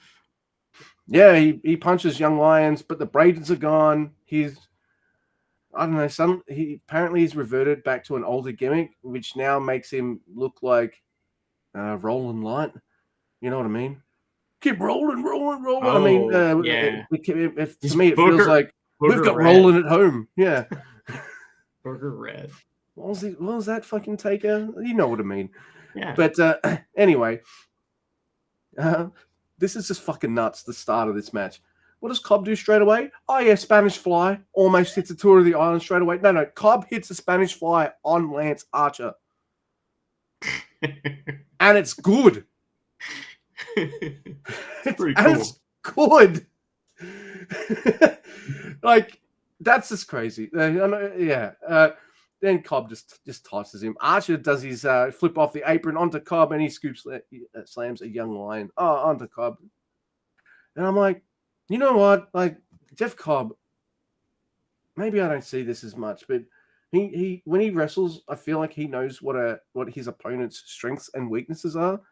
Speaker 1: Yeah, he punches young lions, but the braids are gone. I don't know, apparently he's reverted back to an older gimmick, which now makes him look like Roland Light. You know what I mean? Keep rolling.
Speaker 2: Oh,
Speaker 1: I mean, to me, it feels like we've got Roland at home. Yeah.
Speaker 2: Booger Red.
Speaker 1: What was that fucking taker? You know what I mean.
Speaker 2: Yeah.
Speaker 1: But anyway, this is just fucking nuts, the start of this match. What does Cobb do straight away? Oh, yeah, Spanish Fly. Almost hits a tour of the island straight away. No, Cobb hits a Spanish Fly on Lance Archer. And it's good.
Speaker 2: It's pretty cool.
Speaker 1: It's good. Like, that's just crazy. Then Cobb just tosses him. Archer does his flip off the apron onto Cobb, and he slams a young lion onto Cobb. And I'm like, you know what? Like, Jeff Cobb, maybe I don't see this as much, but he when he wrestles, I feel like he knows what his opponent's strengths and weaknesses are.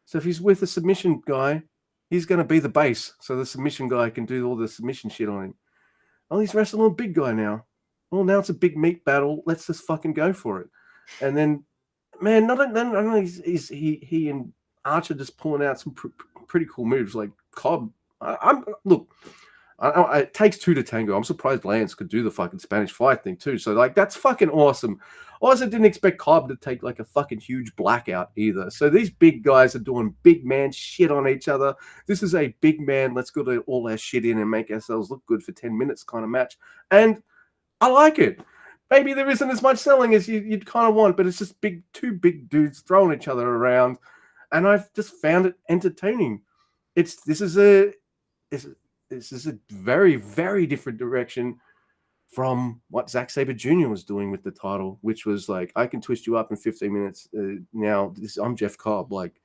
Speaker 1: So if he's with a submission guy, he's going to be the base, so the submission guy can do all the submission shit on him. Oh, he's wrestling a big guy now. Well, now it's a big meat battle. Let's just fucking go for it. And then, man, not only is he and Archer just pulling out some pretty cool moves. Like Cobb, it takes two to tango. I'm surprised Lance could do the fucking Spanish Fly thing too. So, like, that's fucking awesome. I also didn't expect Cobb to take like a fucking huge blackout either. So these big guys are doing big man shit on each other. This is a big man, let's go to all our shit in and make ourselves look good for 10 minutes kind of match. And I like it. Maybe there isn't as much selling as you'd kind of want, but it's just two big dudes throwing each other around. And I've just found it entertaining. This is a very, very different direction from what Zack Sabre Jr. was doing with the title, which was like, I can twist you up in 15 minutes. Now, I'm Jeff Cobb. Like,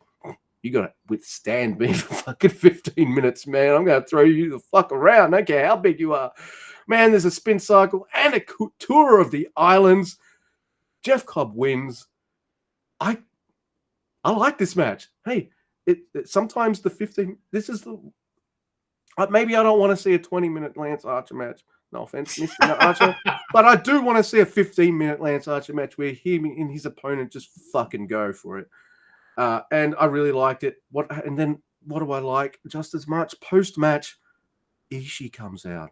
Speaker 1: you got to withstand me for fucking 15 minutes, man. I'm going to throw you the fuck around. I don't care how big you are. Man, there's a spin cycle and a tour of the islands. Jeff Cobb wins. I like this match. Hey, sometimes the 15... This is the... maybe I don't want to see a 20-minute Lance Archer match. No offense, Mr. Archer. But I do want to see a 15-minute Lance Archer match where him and his opponent just fucking go for it. And I really liked it. And then what do I like just as much? Post-match, Ishii comes out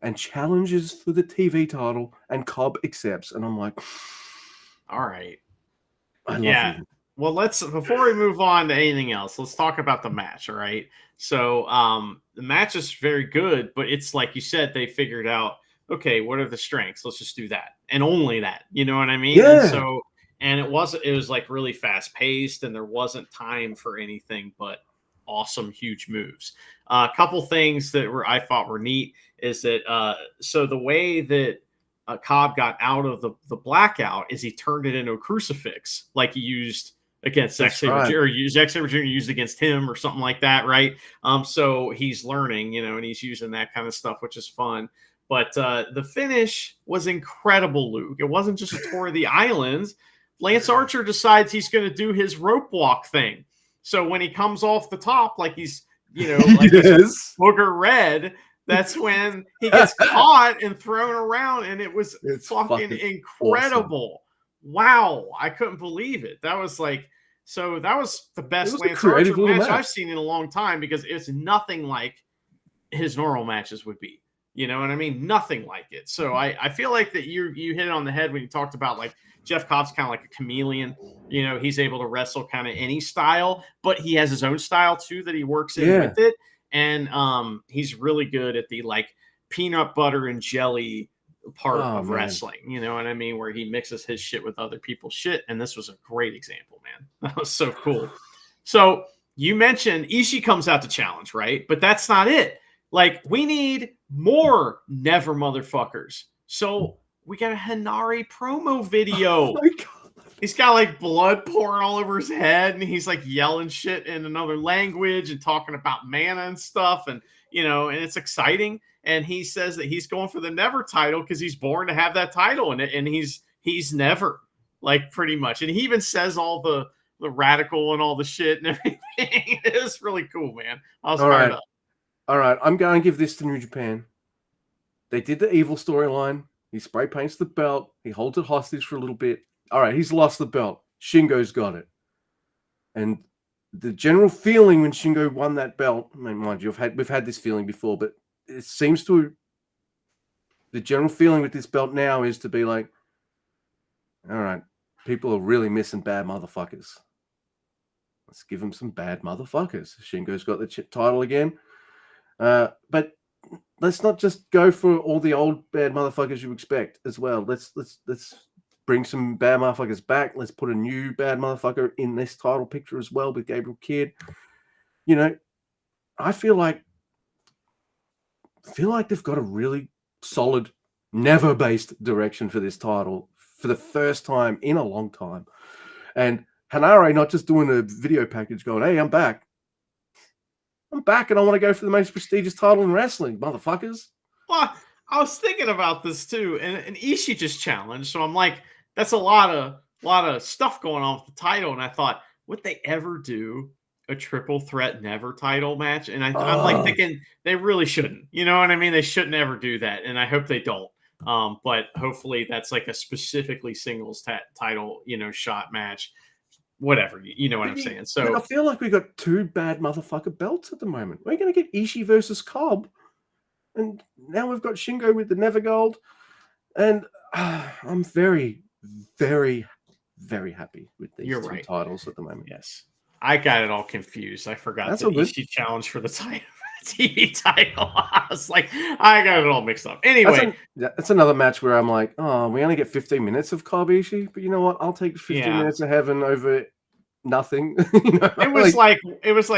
Speaker 1: and challenges for the TV title, and Cobb accepts. And I'm like,
Speaker 2: all right.
Speaker 1: I love him.
Speaker 2: Well, before we move on to anything else, let's talk about the match. All right. So the match is very good, but it's like you said, they figured out, okay, what are the strengths? Let's just do that and only that. You know what I mean?
Speaker 1: Yeah.
Speaker 2: And it was like really fast paced, and there wasn't time for anything but awesome, huge moves. A couple things that I thought were neat is that so the way that Cobb got out of the blackout is he turned it into a crucifix, like he used against Zack Sabre Jr. or Zack Sabre Jr. used against him or something like that, right? So he's learning, and he's using that kind of stuff, which is fun. But the finish was incredible, Luke. It wasn't just a tour of the islands. Lance Archer decides he's going to do his rope walk thing. So when he comes off the top, like he's, like
Speaker 1: yes.
Speaker 2: Booger Red, that's when he gets caught and thrown around, and it's fucking incredible. Awesome. Wow. I couldn't believe it. That was that was the best Lance Archer match I've seen in a long time, because it's nothing like his normal matches would be. You know what I mean? Nothing like it. So I feel like that you hit it on the head when you talked about like Jeff Cobb's kind of like a chameleon. He's able to wrestle kind of any style, but he has his own style too that he works in with it. And he's really good at the like peanut butter and jelly part of wrestling. You know what I mean? Where he mixes his shit with other people's shit. And this was a great example, man. That was so cool. So you mentioned Ishii comes out to challenge, right? But that's not it. Like, we need more Never motherfuckers. So we got a Hanare promo video. Oh my God. He's got like blood pouring all over his head, and he's like yelling shit in another language and talking about mana and stuff. And, and it's exciting. And he says that he's going for the Never title because he's born to have that title. And he's never, like, pretty much. And he even says all the radical and all the shit and everything. It's really cool, man. I was fired up.
Speaker 1: All right, I'm going to give this to New Japan. They did the evil storyline. He spray paints the belt. He holds it hostage for a little bit. All right, he's lost the belt. Shingo's got it. And the general feeling when Shingo won that belt, I mean, mind you, we've had this feeling before, but it seems to, the general feeling with this belt now is to be like, all right, people are really missing bad motherfuckers. Let's give them some bad motherfuckers. Shingo's got the title again. But let's not just go for all the old bad motherfuckers you expect as well. Let's bring some bad motherfuckers back. Let's put a new bad motherfucker in this title picture as well with Gabriel Kidd. I feel like they've got a really solid Never-based direction for this title for the first time in a long time. And Hanare not just doing a video package going, hey, I'm back. I'm back and I want to go for the most prestigious title in wrestling, motherfuckers.
Speaker 2: Well, I was thinking about this too, and Ishii just challenged, so I'm like, that's a lot of stuff going on with the title, and I thought, would they ever do a triple threat Never title match? And I'm like thinking they really shouldn't. You know what I mean? They shouldn't ever do that, and I hope they don't. But hopefully that's like a specifically singles title, shot match. Whatever, you know what I'm saying. So
Speaker 1: I feel like we got two bad motherfucker belts at the moment. We're going to get Ishii versus Cobb, and now we've got Shingo with the Never Gold, and I'm very, very, very happy with these two titles at the moment.
Speaker 2: Yes, I got it all confused. I forgot the Ishii challenge for the title. TV title. I was like, I got it all mixed up. Anyway,
Speaker 1: that's another match where I'm like, oh, we only get 15 minutes of Cobb Ishii, but you know what? I'll take 15 minutes of heaven over nothing.
Speaker 2: It was like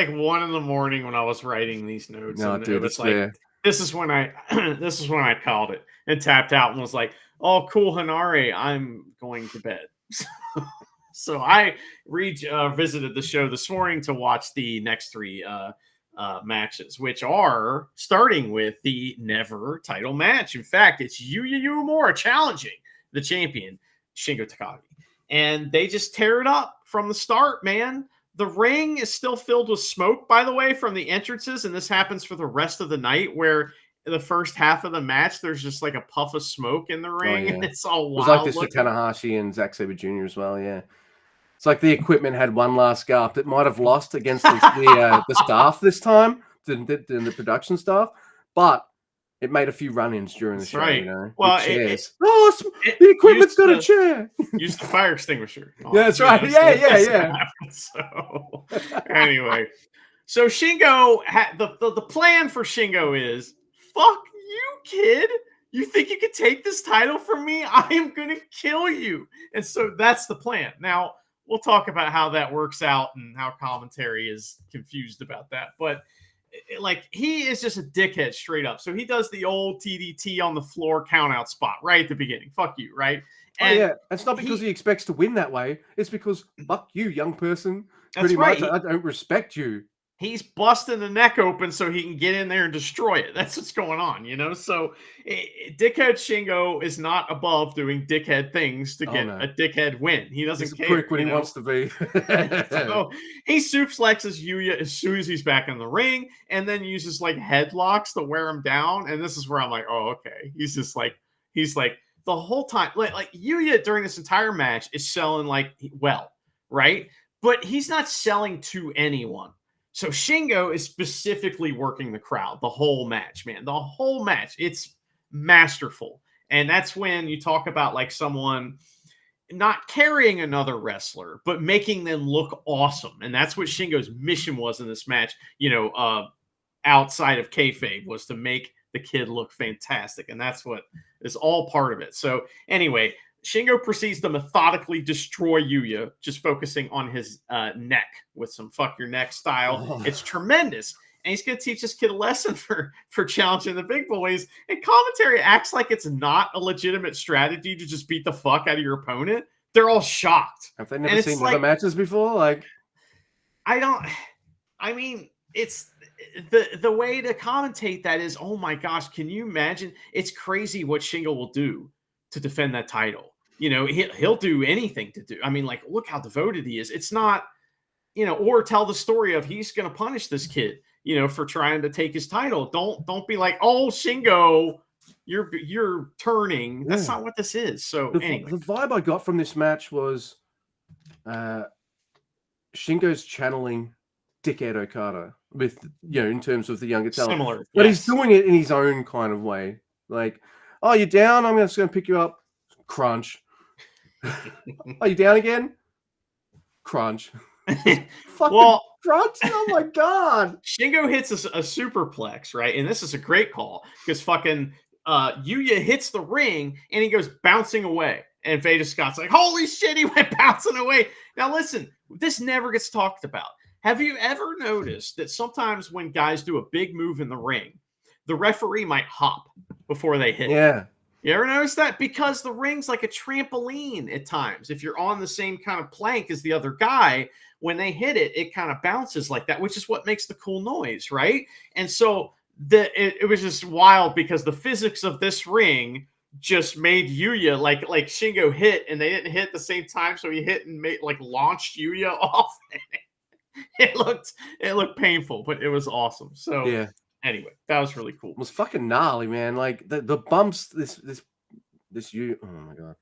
Speaker 2: 1 a.m. when I was writing these notes.
Speaker 1: No,
Speaker 2: and
Speaker 1: dude,
Speaker 2: it was
Speaker 1: it's
Speaker 2: like
Speaker 1: fair.
Speaker 2: this is when I called it and tapped out and was like, oh, cool, Hanare, I'm going to bed. So I visited the show this morning to watch the next three matches, which are starting with the Never title match. In fact, it's Yuya Uemura challenging the champion Shingo Takagi, and they just tear it up from the start, man. The ring is still filled with smoke, by the way, from the entrances, and this happens for the rest of the night, where the first half of the match there's just like a puff of smoke in the ring, and it's all wild.
Speaker 1: It was like this for Tanahashi and Zack Sabre Jr. as well. Yeah, it's like the equipment had one last scarf that might have lost against the staff this time, the production staff. But It made a few run-ins during the
Speaker 2: That's
Speaker 1: show,
Speaker 2: right.
Speaker 1: you know,
Speaker 2: Well,
Speaker 1: with chairs.
Speaker 2: it
Speaker 1: The equipment's
Speaker 2: used
Speaker 1: got a
Speaker 2: to
Speaker 1: chair.
Speaker 2: use the fire extinguisher.
Speaker 1: Yeah, that's right.
Speaker 2: So
Speaker 1: Yeah.
Speaker 2: So anyway, so Shingo the plan for Shingo is fuck you, kid. You think you could take this title from me? I am gonna kill you. And so that's the plan. Now we'll talk about how that works out and how commentary is confused about that. But like he is just a dickhead straight up. So he does the old TDT on the floor count out spot right at the beginning. Fuck you, right?
Speaker 1: And yeah, it's not because he expects to win that way. It's because fuck you, young person. Pretty much, I don't respect you.
Speaker 2: He's busting the neck open so he can get in there and destroy it. That's what's going on, you know? So dickhead Shingo is not above doing dickhead things to get a dickhead win. He doesn't care.
Speaker 1: He's a prick when he wants to be.
Speaker 2: So he suplexes Yuya as soon as he's back in the ring and then uses like headlocks to wear him down. And this is where I'm like, oh, okay. He's like the whole time, like Yuya during this entire match is selling like well, right? But he's not selling to anyone. So Shingo is specifically working the crowd the whole match, man. The whole match. It's masterful. And that's when you talk about like someone not carrying another wrestler, but making them look awesome. And that's what Shingo's mission was in this match, you know, outside of kayfabe, was to make the kid look fantastic. And that's what is all part of it. So anyway, Shingo proceeds to methodically destroy Yuya, just focusing on his neck with some fuck your neck style. Oh. It's tremendous. And he's going to teach this kid a lesson for challenging the big boys. And commentary acts like it's not a legitimate strategy to just beat the fuck out of your opponent. They're all shocked.
Speaker 1: Have they never seen other matches before? Like,
Speaker 2: it's the way to commentate that is, oh my gosh, can you imagine? It's crazy what Shingo will do to defend that title. You know, he'll do anything to do. I mean, like, look how devoted he is. It's not, you know, or tell the story of he's going to punish this kid, you know, for trying to take his title. Don't be like, oh, Shingo, you're turning. That's not what this is. So anyway.
Speaker 1: The vibe I got from this match was Shingo's channeling Dickhead Okada with, you know, in terms of the younger talent.
Speaker 2: Similar.
Speaker 1: But he's doing it in his own kind of way. Like, oh, you're down? I'm just going to pick you up. Crunch. Are you down again? Crunch.
Speaker 2: Well,
Speaker 1: crunch. Oh my god.
Speaker 2: Shingo hits a superplex, right? And this is a great call because fucking Yuya hits the ring and he goes bouncing away. And Veda Scott's like, holy shit, he went bouncing away. Now listen, this never gets talked about. Have you ever noticed that sometimes when guys do a big move in the ring, the referee might hop before they hit?
Speaker 1: Yeah.
Speaker 2: You ever notice that? Because the ring's like a trampoline at times. If you're on the same kind of plank as the other guy, when they hit it, it kind of bounces like that, which is what makes the cool noise, right? And so it was just wild because the physics of this ring just made Yuya like Shingo hit, and they didn't hit at the same time, so he hit and launched Yuya off. It looked painful, but it was awesome. So yeah. Anyway, that was really cool.
Speaker 1: It was fucking gnarly, man. Like the bumps, this you. Oh my god!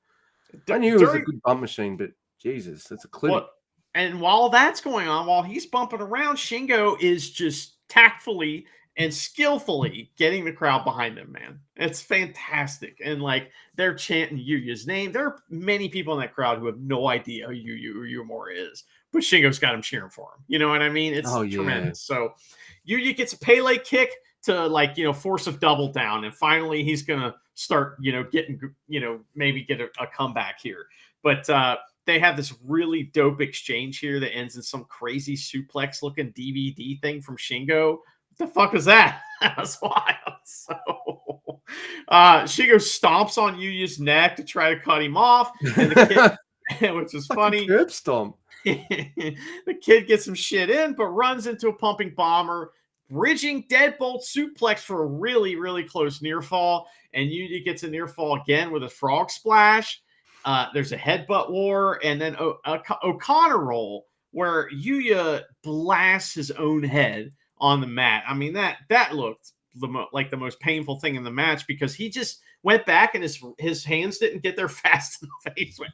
Speaker 1: I knew it was a good bump machine, but Jesus, that's a clinic.
Speaker 2: And while that's going on, while he's bumping around, Shingo is just tactfully and skillfully getting the crowd behind him, man. It's fantastic. And like they're chanting Yuya's name. There are many people in that crowd who have no idea who Yuya is, but Shingo's got him cheering for him. You know what I mean? It's tremendous. So Yuya gets a Pele kick to force a double down. And finally he's going to start, getting, maybe get a comeback here. But they have this really dope exchange here that ends in some crazy suplex looking DVD thing from Shingo. What the fuck was that? That was wild. So Shingo stomps on Yuya's neck to try to cut him off, and the kid, which is funny.
Speaker 1: Curb stomp.
Speaker 2: The kid gets some shit in, but runs into a pumping bomber, bridging deadbolt suplex for a really, really close near fall. And Yuya gets a near fall again with a frog splash. There's a headbutt war, and then O'Connor roll where Yuya blasts his own head on the mat. I mean, that looked like the most painful thing in the match because he just went back and his hands didn't get there fast enough. He just went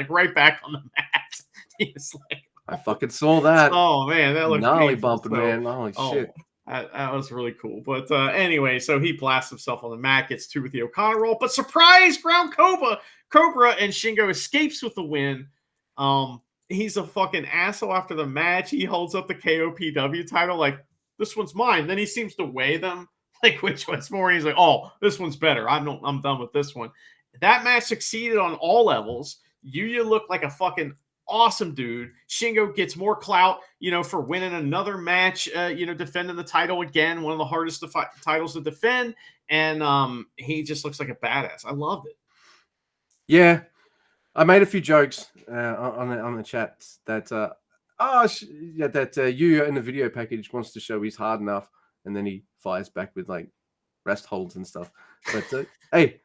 Speaker 2: right back on the mat. He was like,
Speaker 1: I fucking saw that.
Speaker 2: Oh man, that looked
Speaker 1: gnarly
Speaker 2: painful.
Speaker 1: bumping, man. Holy shit.
Speaker 2: That was really cool. But anyway, so he blasts himself on the mat, gets 2 with the O'Connor roll, but surprise, ground Cobra, and Shingo escapes with the win. He's a fucking asshole after the match. He holds up the KOPW title like, this one's mine. Then he seems to weigh them, like which one's more. And he's like, oh, this one's better. I'm done with this one. That match succeeded on all levels. Yuya looked like a fucking awesome dude. Shingo gets more clout, for winning another match, defending the title again, one of the hardest titles to defend. And he just looks like a badass. I loved it.
Speaker 1: Yeah. I made a few jokes on the chat that Yuya in the video package wants to show he's hard enough, and then he fires back with like rest holds and stuff. But hey,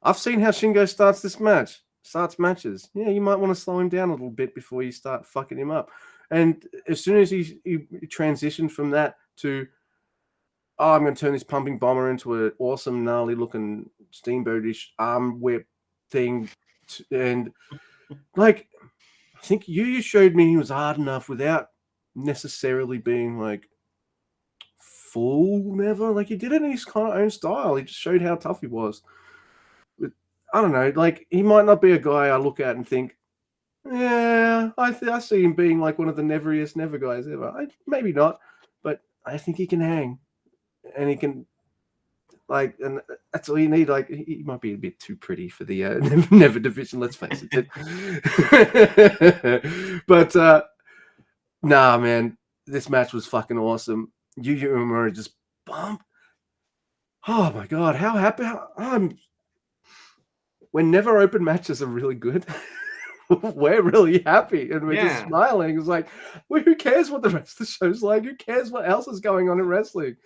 Speaker 1: I've seen how Shingo starts matches. Yeah, you might want to slow him down a little bit before you start fucking him up. And as soon as he transitioned from that to, I'm going to turn this pumping bomber into an awesome, gnarly looking steamboatish arm whip thing. And like, I think you showed me he was hard enough without necessarily being like full Never. Like, he did it in his kind of own style. He just showed how tough he was. But, I don't know, like, he might not be a guy I look at and think, yeah, I see him being like one of the neveriest Never guys ever. Maybe not, but I think he can hang, and he can. Like, and that's all you need. Like, he might be a bit too pretty for the Never division, let's face it. But nah, man, this match was fucking awesome. Yuya Uemura just bump. Oh my god, how happy I'm when Never Open matches are really good. We're really happy and we're just smiling. It's like, well, who cares what the rest of the show's like? Who cares what else is going on in wrestling?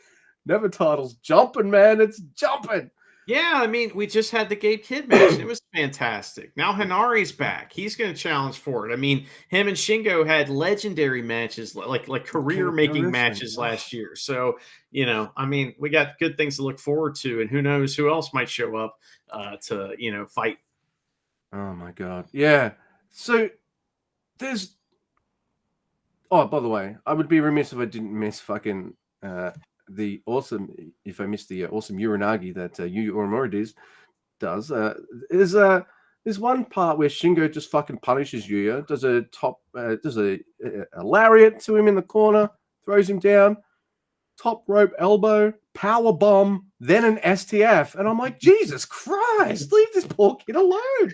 Speaker 1: Never titles jumping, man. It's jumping.
Speaker 2: Yeah, I mean, we just had the Gabe Kidd match. It was fantastic. Now Hanari's back. He's going to challenge for it. I mean, him and Shingo had legendary matches, like career-making matches last year. So, I mean, we got good things to look forward to, and who knows who else might show up to, fight.
Speaker 1: Oh, my God. Yeah. So, there's... Oh, by the way, I would be remiss if I didn't miss fucking... if I missed the awesome Uranagi that Yuya Uemura does, there's one part where Shingo just fucking punishes Yuya, does a lariat to him in the corner, throws him down, top rope elbow, power bomb, then an STF, and I'm like, Jesus Christ, leave this poor kid alone.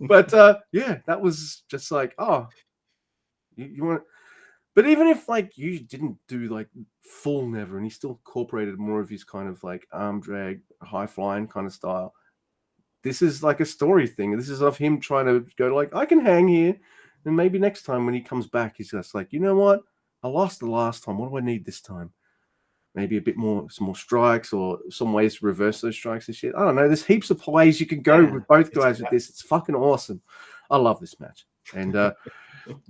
Speaker 1: But yeah, that was just like, oh, you want. But even if like you didn't do like full Never and he still incorporated more of his kind of like arm drag, high flying kind of style, this is like a story thing. This is of him trying to go to like, I can hang here. And maybe next time when he comes back, he's just like, you know what? I lost the last time. What do I need this time? Maybe some more strikes or some ways to reverse those strikes and shit. I don't know. There's heaps of ways you can go with both guys with this. It's fucking awesome. I love this match. And the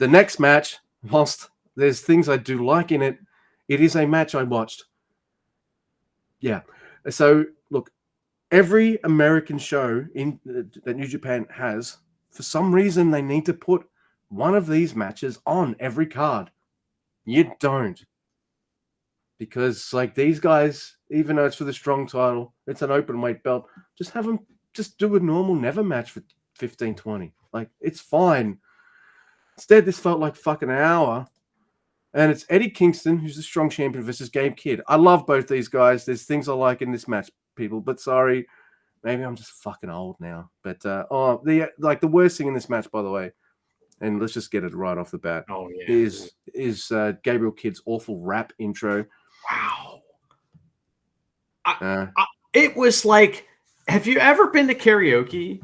Speaker 1: next match, whilst there's things I do like in it, it is a match I watched. Yeah. So, look, every American show that New Japan has, for some reason, they need to put one of these matches on every card. You don't. Because, like, these guys, even though it's for the strong title, it's an open weight belt, just have them just do a normal Never match for 15-20. Like, it's fine. Instead, this felt like fucking an hour. And it's Eddie Kingston, who's the strong champion, versus Gabe Kidd. I love both these guys. There's things I like in this match, people. But sorry, maybe I'm just fucking old now. But the worst thing in this match, by the way, and let's just get it right off the bat, is Gabriel Kidd's awful rap intro.
Speaker 2: Wow. It was like, have you ever been to karaoke?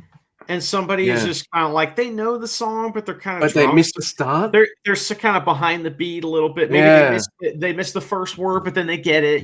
Speaker 2: And somebody is just kind of like, they know the song, but they're kind of
Speaker 1: drunk. They missed the start.
Speaker 2: They're kind of behind the beat a little bit. Maybe they missed the first word, but then they get it,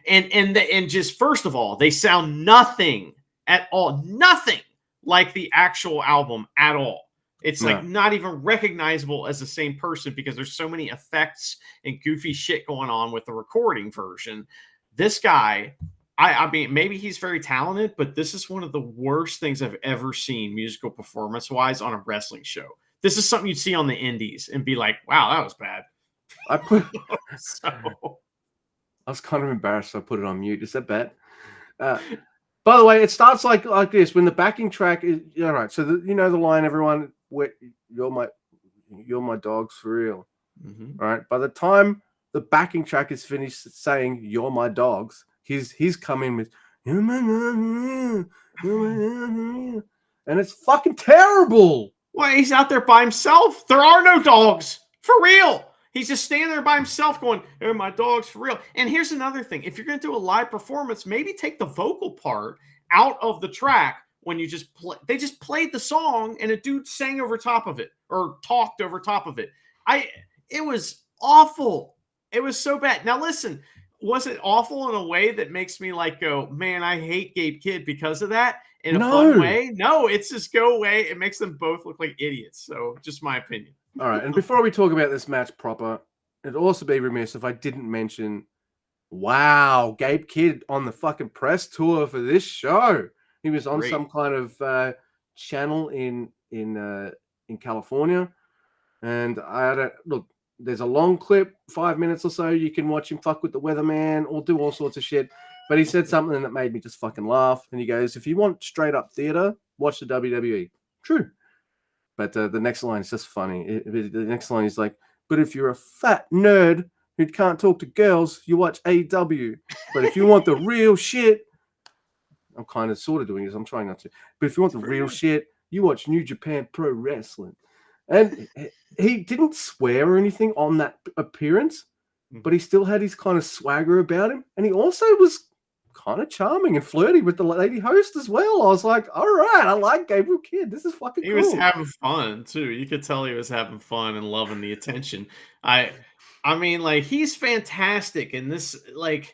Speaker 2: And just first of all, they sound nothing at all, nothing like the actual album at all. It's like not even recognizable as the same person because there's so many effects and goofy shit going on with the recording version. This guy. I mean, maybe he's very talented, but this is one of the worst things I've ever seen musical performance-wise on a wrestling show. This is something you'd see on the indies and be like, wow, that was bad.
Speaker 1: I was kind of embarrassed, so I put it on mute. Is that bad? By the way, it starts like this. When the backing track is all right. So the line, everyone, you're my dogs for real.
Speaker 2: Mm-hmm.
Speaker 1: All right. By the time the backing track is finished saying "You're my dogs," he's coming with "You're my dog, and it's fucking terrible.
Speaker 2: Well, he's out there by himself. There are no dogs for real. He's just standing there by himself going, "Oh, my dog's for real." And here's another thing. If you're going to do a live performance, maybe take the vocal part out of the track when you just play. They just played the song and a dude sang over top of it or talked over top of it. It was awful. It was so bad. Now listen, was it awful in a way that makes me like go, man, I hate Gabe Kidd because of that? In a fun way? No, it's just go away. It makes them both look like idiots. So just my opinion.
Speaker 1: All right, and before we talk about this match proper, it'd also be remiss if I didn't mention, wow, Gabe Kidd on the fucking press tour for this show. He was on some kind of channel in California, and I had a look. There's a long clip, 5 minutes or so. You can watch him fuck with the weatherman or do all sorts of shit. But he said something that made me just fucking laugh. And he goes, "If you want straight up theater, watch the WWE." True. But the next line is just funny. The next line is like, "But if you're a fat nerd who can't talk to girls, you watch AEW. But if you want the real shit," I'm kind of sort of doing this. I'm trying not to. "But if you want the real shit, you watch New Japan Pro Wrestling." And he didn't swear or anything on that appearance, but he still had his kind of swagger about him. And he also was kind of charming and flirty with the lady host as well. I was like, all right, I like Gabriel Kidd. This is fucking cool.
Speaker 2: He was having fun too. You could tell he was having fun and loving the attention. I mean, like, he's fantastic. And this, like,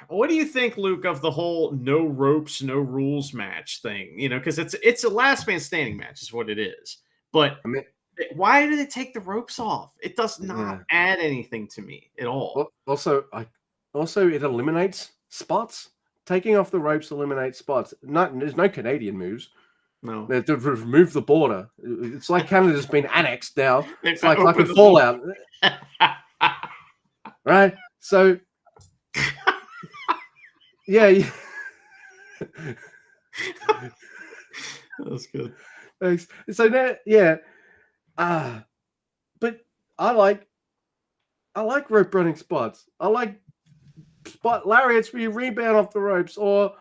Speaker 2: what do you think, Luke, of the whole no ropes, no rules match thing? Because it's a last man standing match is what it is. But I mean, why did it take the ropes off? It does not add anything to me at all.
Speaker 1: Also, it eliminates spots. Taking off the ropes eliminates spots. There's no Canadian moves.
Speaker 2: No.
Speaker 1: They have to remove the border. It's like Canada's been annexed now. It's like a Fallout. Right? So, yeah.
Speaker 2: That was good.
Speaker 1: Thanks. So now, yeah. But I like rope running spots. I like spot lariats where you rebound off the ropes, or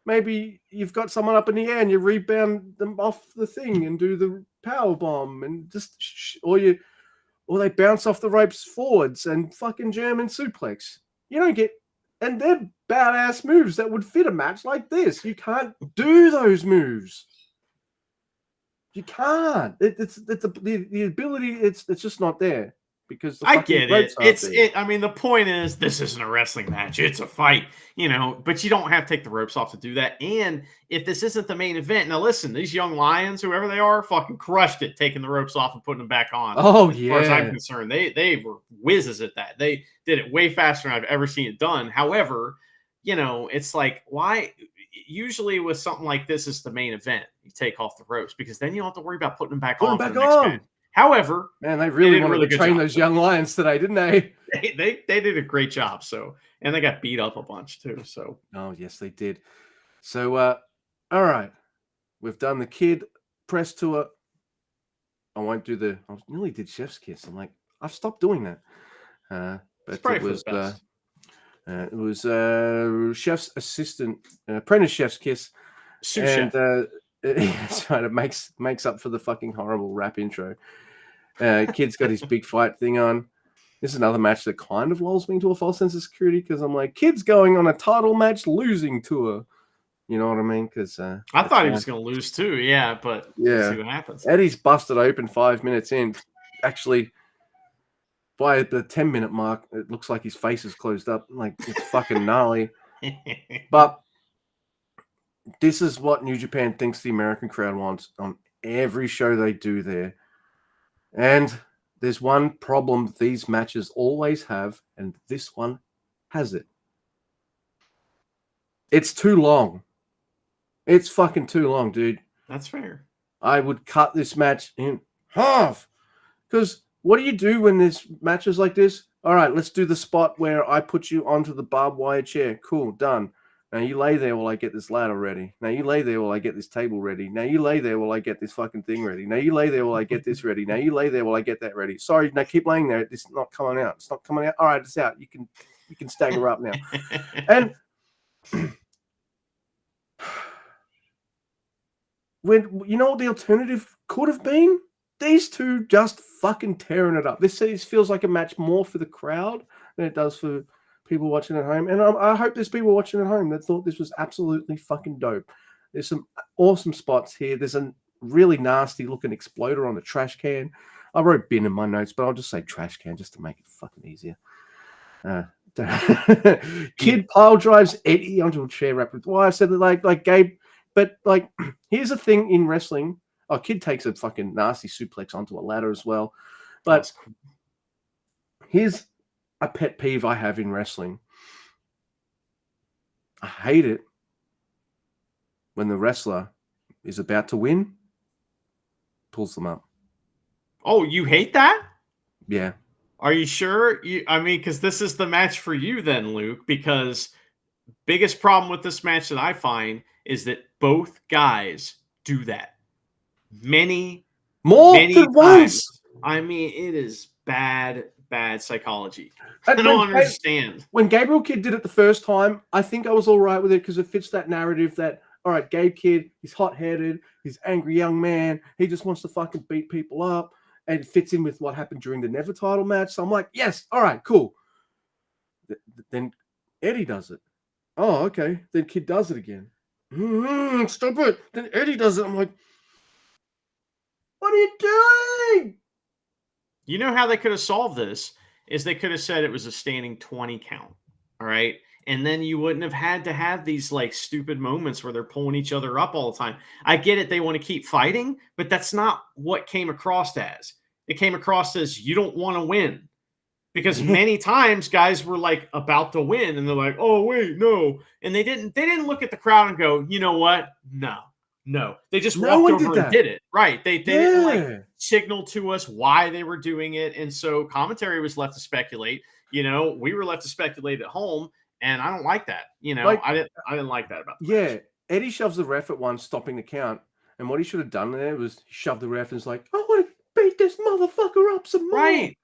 Speaker 1: maybe you've got someone up in the air and you rebound them off the thing and do the power bomb, and just or they bounce off the ropes forwards and fucking German suplex. You don't get, and they're badass moves that would fit a match like this. You can't do those moves. You can't. It's the ability. It's just not there because
Speaker 2: I get it. I mean, the point is, this isn't a wrestling match. It's a fight, but you don't have to take the ropes off to do that. And if this isn't the main event, now listen, these young lions, whoever they are, fucking crushed it, taking the ropes off and putting them back on.
Speaker 1: Oh,
Speaker 2: as far as I'm concerned, they were whizzes at that. They did it way faster than I've ever seen it done. However, it's like, why? Usually with something like this is the main event. You take off the ropes because then you don't have to worry about putting them back on. However,
Speaker 1: man, they really wanted to train those young lions today, didn't they?
Speaker 2: They did a great job. So, and they got beat up a bunch too. So,
Speaker 1: oh yes, they did. So, all right, we've done the Kid press tour. I nearly did Chef's Kiss. I'm like, I've stopped doing that. But it was Chef's Assistant, Apprentice Chef's Kiss.
Speaker 2: Sous Chef.
Speaker 1: So it makes up for the fucking horrible rap intro. Kid's got his big fight thing on. This is another match that kind of lulls me into a false sense of security because I'm like, Kid's going on a title match losing tour. You know what I mean? Because
Speaker 2: I thought he was going to lose too. Yeah, but we'll see what happens.
Speaker 1: Eddie's busted open 5 minutes in. Actually, by the 10-minute mark, it looks like his face is closed up. Like, it's fucking gnarly. But this is what New Japan thinks the American crowd wants on every show they do there. And there's one problem these matches always have, and this one has it. It's too long. It's fucking too long, dude.
Speaker 2: That's fair.
Speaker 1: I would cut this match in half. Because what do you do when there's matches like this? All right, let's do the spot where I put you onto the barbed wire chair. Cool, done. Now you lay there while I get this ladder ready. Now you lay there while I get this table ready. Now you lay there while I get this fucking thing ready. Now you lay there while I get this ready. Now you lay there while I get that ready. Sorry, now keep laying there. It's not coming out. It's not coming out. All right, it's out. You can stagger up now. And when you know what the alternative could have been? These two just fucking tearing it up. This feels like a match more for the crowd than it does for people watching at home. And I hope there's people watching at home that thought this was absolutely fucking dope. There's some awesome spots here. There's a really nasty looking exploder on the trash can. I wrote bin in my notes, but I'll just say trash can just to make it fucking easier. Kid pile drives Eddie onto a chair wrapped with wire. I said that like Gabe, but like here's the thing in wrestling. Oh, Kid takes a fucking nasty suplex onto a ladder as well. But here's a pet peeve I have in wrestling. I hate it when the wrestler is about to win, pulls them up.
Speaker 2: Oh, you hate that?
Speaker 1: Yeah.
Speaker 2: Are you sure? I mean, because this is the match for you then, Luke, because biggest problem with this match that I find is that both guys do that. Many
Speaker 1: than once.
Speaker 2: I mean, it is bad psychology. I don't understand.
Speaker 1: When Gabriel Kidd did it the first time, I think I was all right with it because it fits that narrative that, all right, Gabe Kidd, he's hot-headed, he's an angry young man, he just wants to fucking beat people up, and it fits in with what happened during the Never title match. So I'm like, yes, all right, cool. Then Eddie does it. Oh, okay. Then Kidd does it again. Stop it. Then Eddie does it. I'm like, what are you doing?
Speaker 2: You know how they could have solved this is they could have said it was a standing 20 count. All right. And then you wouldn't have had to have these like stupid moments where they're pulling each other up all the time. I get it. They want to keep fighting, but that's not what came across as. It came across as you don't want to win because many times guys were like about to win and they're like, oh, wait, no. And they didn't look at the crowd and go, you know what? No, they just walked over and did it. Right. They didn't like signal to us why they were doing it. And so commentary was left to speculate. You know, we were left to speculate at home, and I don't like that. You know, like, I didn't like that about the match.
Speaker 1: Eddie shoves the ref at once, stopping the count. And what he should have done there was he shoved the ref and was like, I want to beat this motherfucker up some more.
Speaker 2: Right.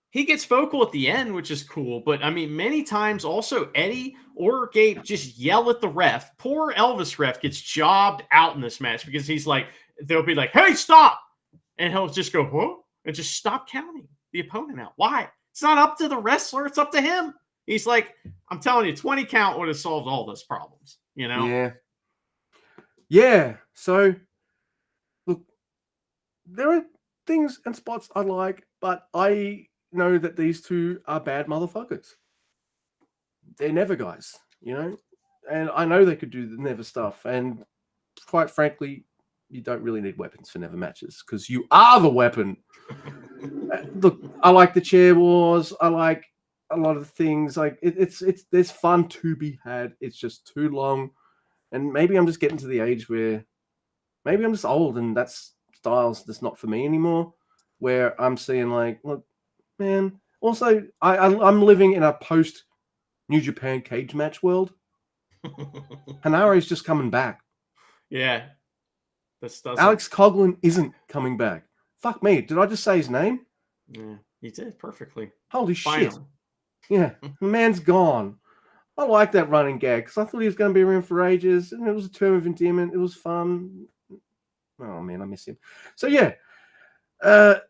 Speaker 2: He gets vocal at the end, which is cool. But, I mean, many times also Eddie or Gabe just yell at the ref. Poor Elvis ref gets jobbed out in this match because he's like, they'll be like, hey, stop. And he'll just go, huh? And just stop counting the opponent out. Why? It's not up to the wrestler. It's up to him. He's like, I'm telling you, 20 count would have solved all those problems, you know?
Speaker 1: Yeah. Yeah. So, look, there are things and spots I like, but I know that these two are bad motherfuckers. They're Never guys, you know? And I know they could do the Never stuff. And quite frankly, you don't really need weapons for Never matches because you are the weapon. Look, I like the chair wars. I like a lot of things. Like it's there's fun to be had. It's just too long. And maybe I'm just getting to the age where maybe I'm just old and that's styles that's not for me anymore. Where I'm seeing like, look, man. Also, I'm living in a post New Japan cage match world. Hanare's just coming back.
Speaker 2: Yeah.
Speaker 1: Alex Coughlin isn't coming back. Fuck me. Did I just say his name?
Speaker 2: Yeah, you did perfectly.
Speaker 1: Holy shit. Yeah, the man's gone. I like that running gag because I thought he was going to be around for ages and it was a term of endearment. It was fun. Oh, man, I miss him. So, yeah.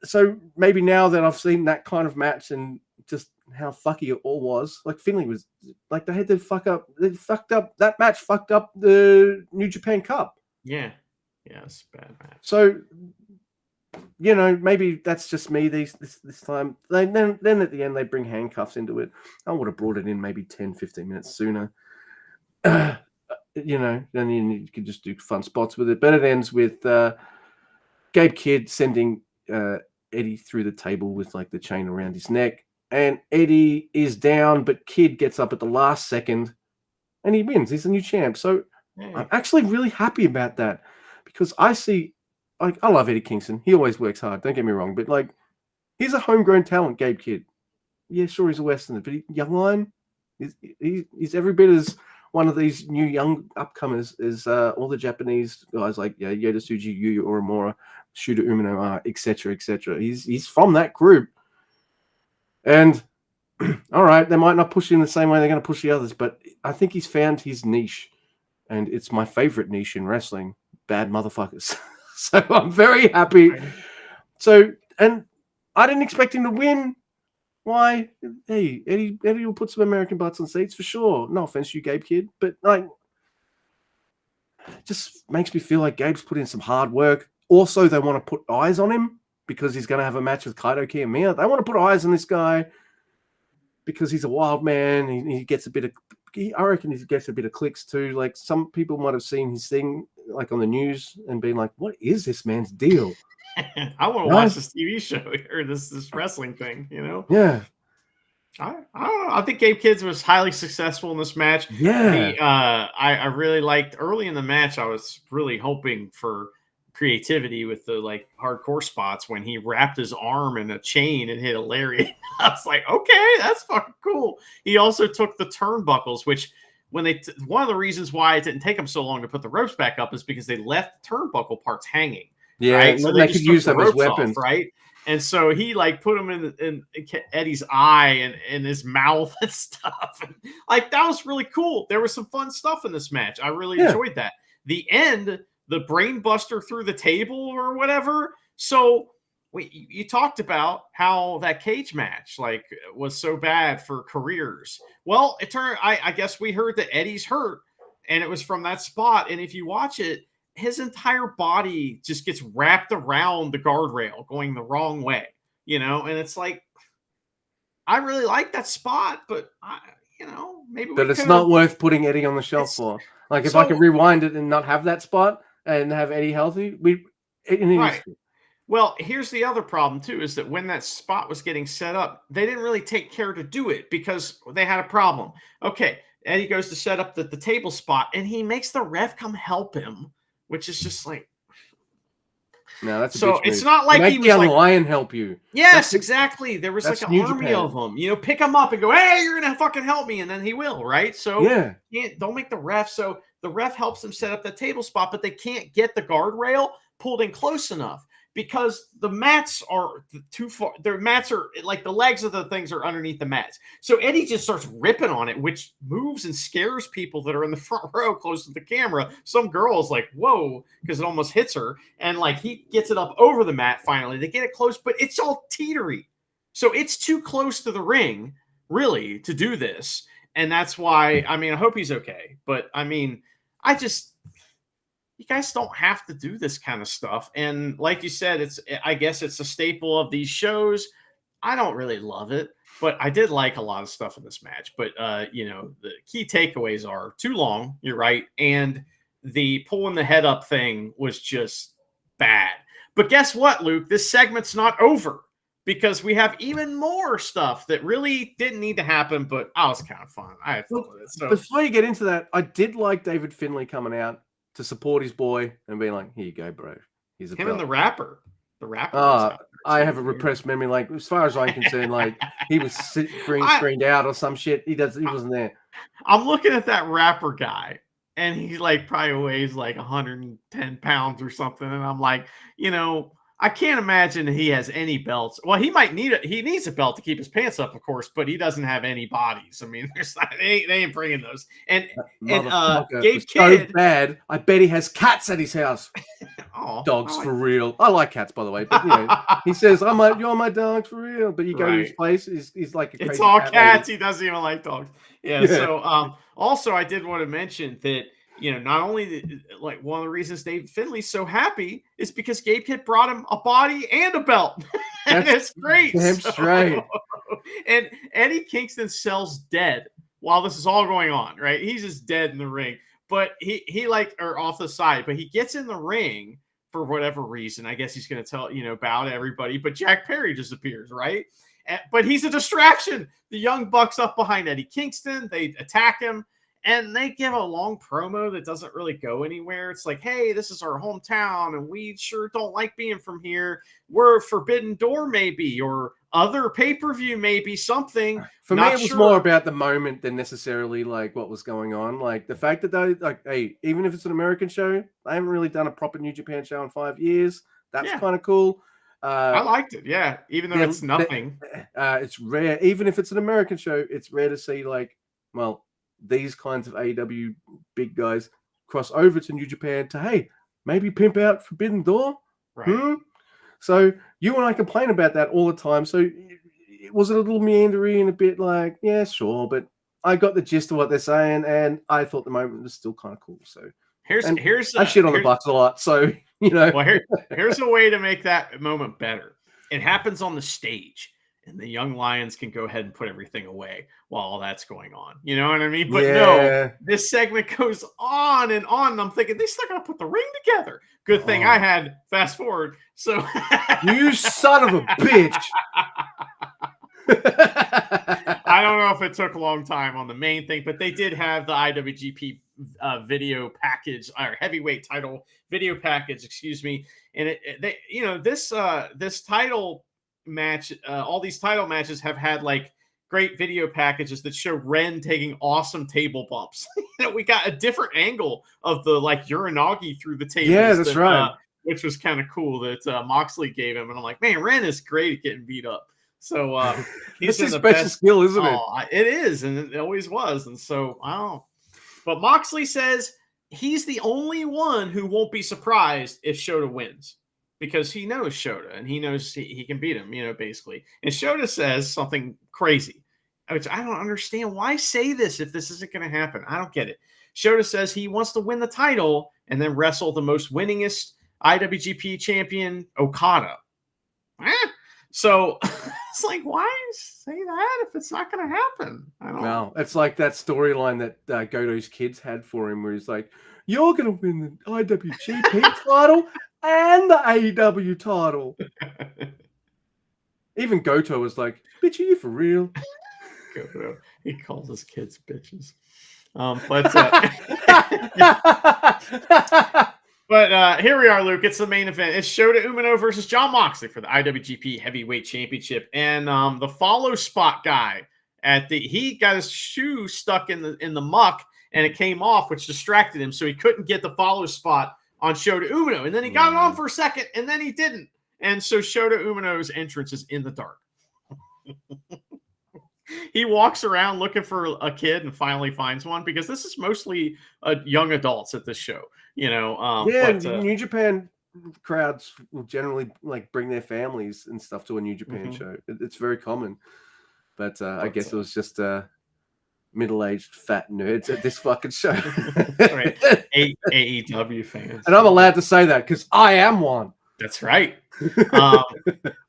Speaker 1: So maybe now that I've seen that kind of match and just how fucky it all was, like Finley was like they had to fuck up. They fucked up that match. Fucked up the New Japan Cup.
Speaker 2: Yeah, it's bad match.
Speaker 1: So you know, maybe that's just me this time. Then at the end they bring handcuffs into it. I would have brought it in maybe 10, 15 minutes sooner. You know, then you could just do fun spots with it. But it ends with Gabe Kidd sending Eddie through the table with like the chain around his neck. And Eddie is down, but Kidd gets up at the last second and he wins. He's the new champ. So I'm actually really happy about that because I see, like, I love Eddie Kingston. He always works hard. Don't get me wrong. But like, he's a homegrown talent, Gabe Kidd. yeah, sure, he's a Westerner, but Young Lion, he's every bit as one of these new young upcomers as all the Japanese guys like Yoda Tsuji, Yuya Uemura, Shuda Umino are, etc., etc. He's from that group, and all right, they might not push him the same way they're going to push the others, but I think he's found his niche, and it's my favorite niche in wrestling: bad motherfuckers. So I'm very happy. So, and I didn't expect him to win. Why? Hey, Eddie will put some American butts on seats for sure. No offense to you, Gabe Kid, but like, it just makes me feel like Gabe's put in some hard work. Also, they want to put eyes on him because he's going to have a match with Kaito Kiyomiya. They want to put eyes on this guy because he's a wild man. He gets a bit of, I reckon he gets a bit of clicks too. Like some people might have seen his thing like on the news and been like, what is this man's deal?
Speaker 2: I want to watch this TV show or this wrestling thing, you know?
Speaker 1: Yeah.
Speaker 2: I don't know. I think Gabe Kidd was highly successful in this match.
Speaker 1: Yeah.
Speaker 2: I really liked early in the match. I was really hoping for creativity with the like hardcore spots when he wrapped his arm in a chain and hit a lariat. I was like, okay, that's fucking cool. He also took the turnbuckles, which when one of the reasons why it didn't take him so long to put the ropes back up is because they left the turnbuckle parts hanging.
Speaker 1: Yeah,
Speaker 2: right?
Speaker 1: So they could use them as weapons,
Speaker 2: right? And so he like put them in Eddie's eye and in his mouth and stuff. And, like that was really cool. There was some fun stuff in this match. I really enjoyed that. The end, the brain buster through the table or whatever. So you talked about how that cage match like was so bad for careers. Well, it turned. I guess we heard that Eddie's hurt, and it was from that spot. And if you watch it, his entire body just gets wrapped around the guardrail going the wrong way, you know? And it's like, I really like that spot, but maybe.
Speaker 1: But it's not worth putting Eddie on the shelf for. Like if I could rewind it and not have that spot and have Eddie healthy,
Speaker 2: right. Well, here's the other problem too, is that when that spot was getting set up, they didn't really take care to do it because they had a problem. Okay. Eddie goes to set up the table spot and he makes the ref come help him, which is just like,
Speaker 1: no, that's
Speaker 2: so it's not like
Speaker 1: he
Speaker 2: was
Speaker 1: the
Speaker 2: like
Speaker 1: lion help you.
Speaker 2: Yes, exactly. There was like an army of them. Pick him up and go, hey, you're gonna fucking help me, and then he will, right? So don't make the ref. So the ref helps them set up the table spot, but they can't get the guardrail pulled in close enough because the mats are too far. Their mats are like the legs of the things are underneath the mats. So Eddie just starts ripping on it, which moves and scares people that are in the front row close to the camera. Some girl is like, whoa, because it almost hits her. And like he gets it up over the mat finally. They get it close, but it's all teetery. So it's too close to the ring, really, to do this. And that's why, I hope he's okay. But you guys don't have to do this kind of stuff. And like you said, I guess it's a staple of these shows. I don't really love it, but I did like a lot of stuff in this match. But, the key takeaways are too long. You're right. And the pulling the head up thing was just bad. But guess what, Luke? This segment's not over because we have even more stuff that really didn't need to happen, but I was kind of fun. I had fun with it. So
Speaker 1: before you get into that, I did like David Finlay coming out to support his boy and being like, here you go, bro. He's
Speaker 2: him and the rapper. The rapper.
Speaker 1: I have a repressed memory. Like, as far as I'm concerned, like he was screened out or some shit. He wasn't there.
Speaker 2: I'm looking at that rapper guy, and he like probably weighs like 110 pounds or something. And I'm like, I can't imagine he has any belts. Well, he might need it. He needs a belt to keep his pants up, of course, but he doesn't have any bodies. There's not, they ain't bringing those. And Gabe Kidd,
Speaker 1: so bad. I bet he has cats at his house. Dogs for real. I like cats, by the way. But he says, "You're my dogs for real." But you go to his place, he's like a crazy
Speaker 2: it's all
Speaker 1: cat
Speaker 2: cats.
Speaker 1: lady.
Speaker 2: He doesn't even like dogs. Yeah. So also, I did want to mention that. Not only like one of the reasons Dave Finlay's so happy is because Gabe Kidd brought him a body and a belt. And it's great.
Speaker 1: Damn straight.
Speaker 2: And Eddie Kingston sells dead while this is all going on, right? He's just dead in the ring. But he or off the side, but he gets in the ring for whatever reason. I guess he's going to bow to everybody. But Jack Perry disappears, right? But he's a distraction. The Young Bucks up behind Eddie Kingston. They attack him. And they give a long promo that doesn't really go anywhere. It's like, hey, this is our hometown, and we sure don't like being from here. We're Forbidden Door, maybe, or other pay-per-view, maybe something.
Speaker 1: For me,
Speaker 2: Not
Speaker 1: it was
Speaker 2: sure.
Speaker 1: more about the moment than necessarily like what was going on. Like the fact that they like, hey, even if it's an American show, they haven't really done a proper New Japan show in 5 years. That's kind of cool.
Speaker 2: I liked it, yeah. Even though it's nothing,
Speaker 1: it's rare. Even if it's an American show, it's rare to see like, well, these kinds of AEW big guys cross over to New Japan to hey, maybe pimp out Forbidden Door.
Speaker 2: right?
Speaker 1: So you and I complain about that all the time. So was it a little meandery and a bit like, yeah, sure, but I got the gist of what they're saying, and I thought the moment was still kind of cool. So
Speaker 2: here's
Speaker 1: I shit on the Bucks a lot, so you know.
Speaker 2: Well, here's a way to make that moment better. It happens on the stage, and the young lions can go ahead and put everything away while all that's going on. You know what I mean? But no, this segment goes on and on. And I'm thinking they still gotta put the ring together. Good thing I had fast forward. So
Speaker 1: you son of a bitch.
Speaker 2: I don't know if it took a long time on the main thing, but they did have the IWGP video package or heavyweight title video package, excuse me. And they, you know, this title match, all these title matches have had like great video packages that show Ren taking awesome table bumps. You know, we got a different angle of the like Uranagi through the table.
Speaker 1: Yeah, that's right.
Speaker 2: Which was kind of cool that Moxley gave him. And I'm like, man, Ren is great at getting beat up. So he's
Speaker 1: his special skill, isn't it?
Speaker 2: It is, and it always was. And so I don't know. But Moxley says he's the only one who won't be surprised if Shota wins because he knows Shota and he knows he can beat him, you know, basically. And Shota says something crazy, which I don't understand. Why say this if this isn't going to happen? I don't get it. Shota says he wants to win the title and then wrestle the most winningest IWGP champion, Okada. So it's like, why say that if it's not going to happen? I don't know.
Speaker 1: It's like that storyline that Goto's kids had for him where he's like, you're going to win the IWGP title and the AEW title. Even Goto was like, bitch, are you for real?
Speaker 2: Goto. He calls his kids bitches. But here we are, Luke. It's the main event. It's Shota Umino versus Jon Moxley for the IWGP Heavyweight Championship. And the follow spot guy he got his shoe stuck in the muck and it came off, which distracted him. So he couldn't get the follow spot on Shota Umino. And then he got it on for a second and then he didn't. And so Shota Umino's entrance is in the dark. He walks around looking for a kid and finally finds one because this is mostly young adults at this show, you know.
Speaker 1: New Japan crowds will generally like bring their families and stuff to a New Japan show. It's very common, but I guess it was just middle-aged fat nerds at this fucking show.
Speaker 2: Right. AEW fans,
Speaker 1: and I'm allowed to say that because I am one.
Speaker 2: That's right.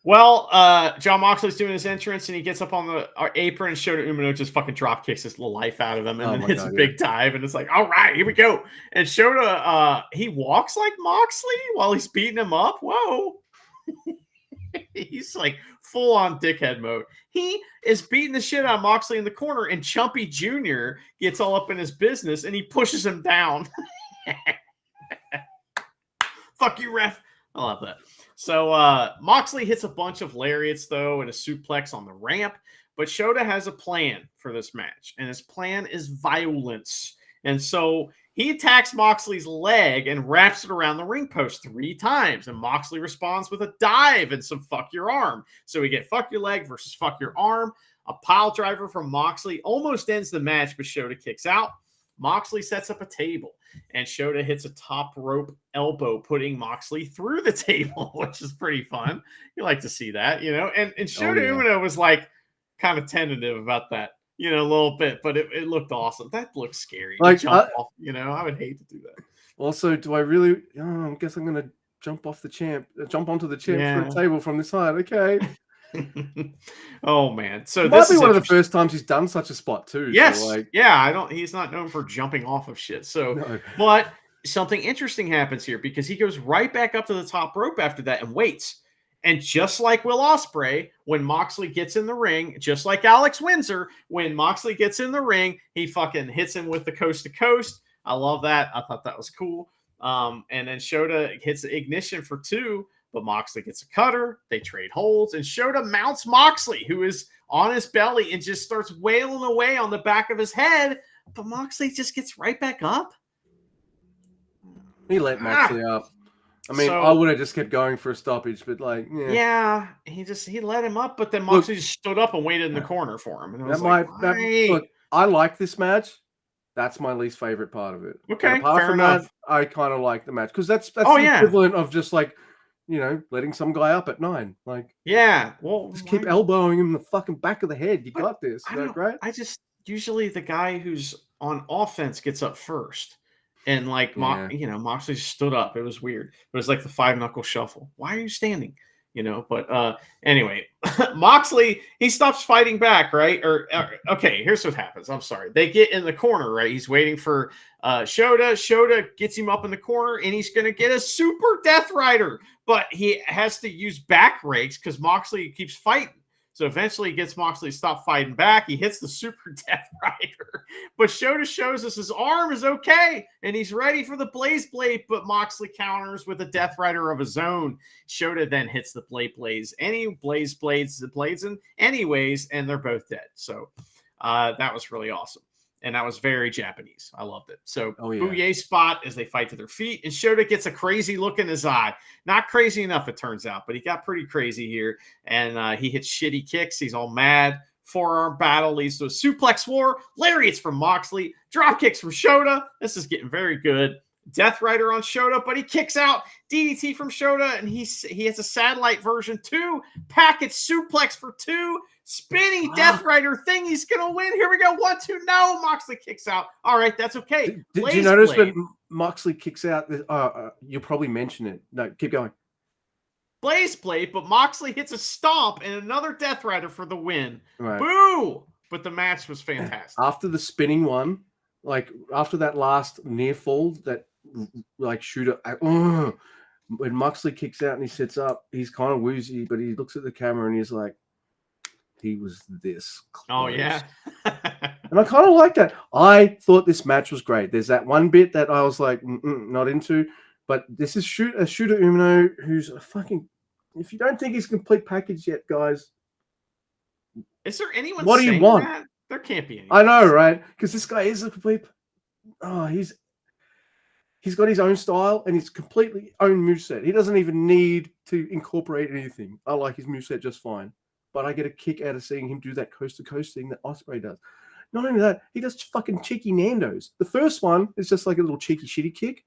Speaker 2: Jon Moxley's doing his entrance and he gets up on the apron and Shota Umino just fucking drop kicks his life out of him and then hits a big dive and it's like, all right, here we go. And Shota, he walks like Moxley while he's beating him up. Whoa. He's like full on dickhead mode. He is beating the shit out of Moxley in the corner and Chumpy Jr. gets all up in his business and he pushes him down. Fuck you, ref. I love that. So Moxley hits a bunch of lariats, though, and a suplex on the ramp. But Shota has a plan for this match, and his plan is violence. And so he attacks Moxley's leg and wraps it around the ring post 3 times. And Moxley responds with a dive and some fuck your arm. So we get fuck your leg versus fuck your arm. A pile driver from Moxley almost ends the match, but Shota kicks out. Moxley sets up a table, and Shota hits a top rope elbow, putting Moxley through the table, which is pretty fun. You like to see that, you know? And Shota Umino was like kind of tentative about that, you know, a little bit, but it looked awesome. That looked scary.
Speaker 1: Like,
Speaker 2: jump off, you know, I would hate to do that.
Speaker 1: Also, do I really? I guess I'm going to jump onto the champ for a table from this side. Okay.
Speaker 2: Oh man, so
Speaker 1: this might be one of the first times he's done such a spot too.
Speaker 2: Yes,
Speaker 1: so
Speaker 2: he's not known for jumping off of shit. So, but something interesting happens here because he goes right back up to the top rope after that and waits. And just like Will Ospreay, when Moxley gets in the ring, just like Alex Windsor, when Moxley gets in the ring, he fucking hits him with the coast to coast. I love that. I thought that was cool. And then Shota hits the ignition for 2. but Moxley gets a cutter. They trade holds, and Shota mounts Moxley, who is on his belly, and just starts wailing away on the back of his head. But Moxley just gets right back up.
Speaker 1: He let Moxley up. I mean, I would have just kept going for a stoppage, but like,
Speaker 2: yeah, he let him up, but then Moxley just stood up and waited in the corner for him. And
Speaker 1: look, I like this match. That's my least favorite part of it.
Speaker 2: Okay,
Speaker 1: apart from that, I kind of like the match because that's the equivalent of just like, letting some guy up at 9. Like, just keep elbowing him in the fucking back of the head. You got this, right?
Speaker 2: I just usually the guy who's on offense gets up first. And like, Moxley stood up. It was weird. It was like the 5-knuckle shuffle. Why are you standing? But anyway, Moxley, he stops fighting back, right? Okay, here's what happens. I'm sorry. They get in the corner, right? He's waiting for Shota. Shota gets him up in the corner, and he's going to get a super Death Rider. But he has to use back rakes because Moxley keeps fighting. So eventually he gets Moxley to stop fighting back. He hits the super Death Rider. But Shota shows us his arm is okay. And he's ready for the Blaze Blade. But Moxley counters with a Death Rider of his own. Shota then hits the Blaze the Blades in anyways. And they're both dead. So that was really awesome. And that was very Japanese. I loved it. So Bouye spot as they fight to their feet. And Shota gets a crazy look in his eye. Not crazy enough, it turns out. But he got pretty crazy here. And he hits shitty kicks. He's all mad. Forearm battle leads to a suplex war. Lariats from Moxley. Drop kicks from Shota. This is getting very good. Death Rider on Shota, but he kicks out. DDT from Shota. And he has a satellite version 2. Package suplex for 2. Spinning Death Rider thing. He's going to win. Here we go. 1, 2. No, Moxley kicks out. All right, that's okay.
Speaker 1: Did you notice when Moxley kicks out? You'll probably mention it. No, keep going.
Speaker 2: Blaze Blade, but Moxley hits a stomp and another Death Rider for the win.
Speaker 1: Right.
Speaker 2: Boo! But the match was fantastic.
Speaker 1: After the spinning one, like after that last near fall, that like shooter, when Moxley kicks out and he sits up, he's kind of woozy, but he looks at the camera and he's like, he was this close.
Speaker 2: Oh, yeah.
Speaker 1: And I kind of like that. I thought this match was great. There's that one bit that I was like, not into. But this is a Shooter Umino who's a fucking... If you don't think he's a complete package yet, guys...
Speaker 2: Is there anyone
Speaker 1: what do you want?
Speaker 2: That? There can't be anyone.
Speaker 1: I know, right? Because this guy is a complete... Oh, he's got his own style and his completely own moveset. He doesn't even need to incorporate anything. I like his moveset just fine. But I get a kick out of seeing him do that coast-to-coast thing that Ospreay does. Not only that, he does fucking cheeky Nandos. The first one is just like a little cheeky shitty kick.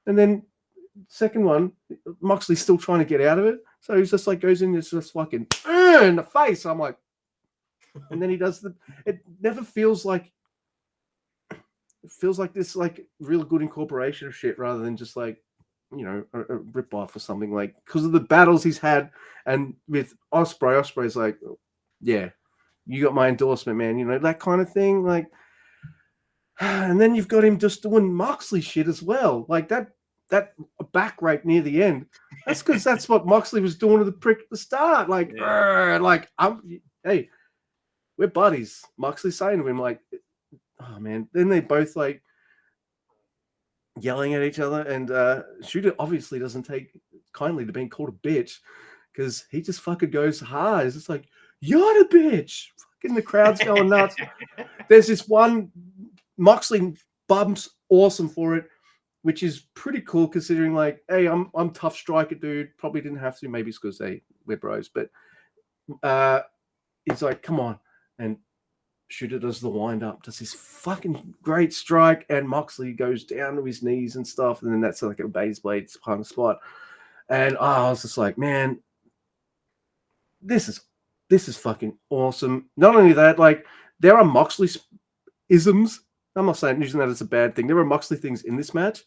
Speaker 1: And then second one, Moxley's still trying to get out of it. So he's just like goes in, it's just fucking in the face. I'm like, and then he does it never feels like, it feels like this like real good incorporation of shit rather than just like, a rip-off or something, like because of the battles he's had. And with Osprey's like, yeah, you got my endorsement, man. That kind of thing. Like, and then you've got him just doing Moxley shit as well. Like that back rake near the end. That's because that's what Moxley was doing to the prick at the start. Like, hey, we're buddies. Moxley's saying to him, like, oh man. Then they both like yelling at each other, and Shooter obviously doesn't take kindly to being called a bitch because he just fucking goes hard. It's just like, you're the bitch. Fucking the crowd's going nuts. There's this one Moxley bumps awesome for it, which is pretty cool considering like, hey, I'm tough striker, dude. Probably didn't have to. Maybe it's because we're bros, but it's like, come on. And Shooter does the wind up, does this fucking great strike, and Moxley goes down to his knees and stuff, and then that's like a base blade kind of spot. And I was just like, man, this is fucking awesome. Not only that, like there are Moxley isms. I'm not saying using that as a bad thing. There are Moxley things in this match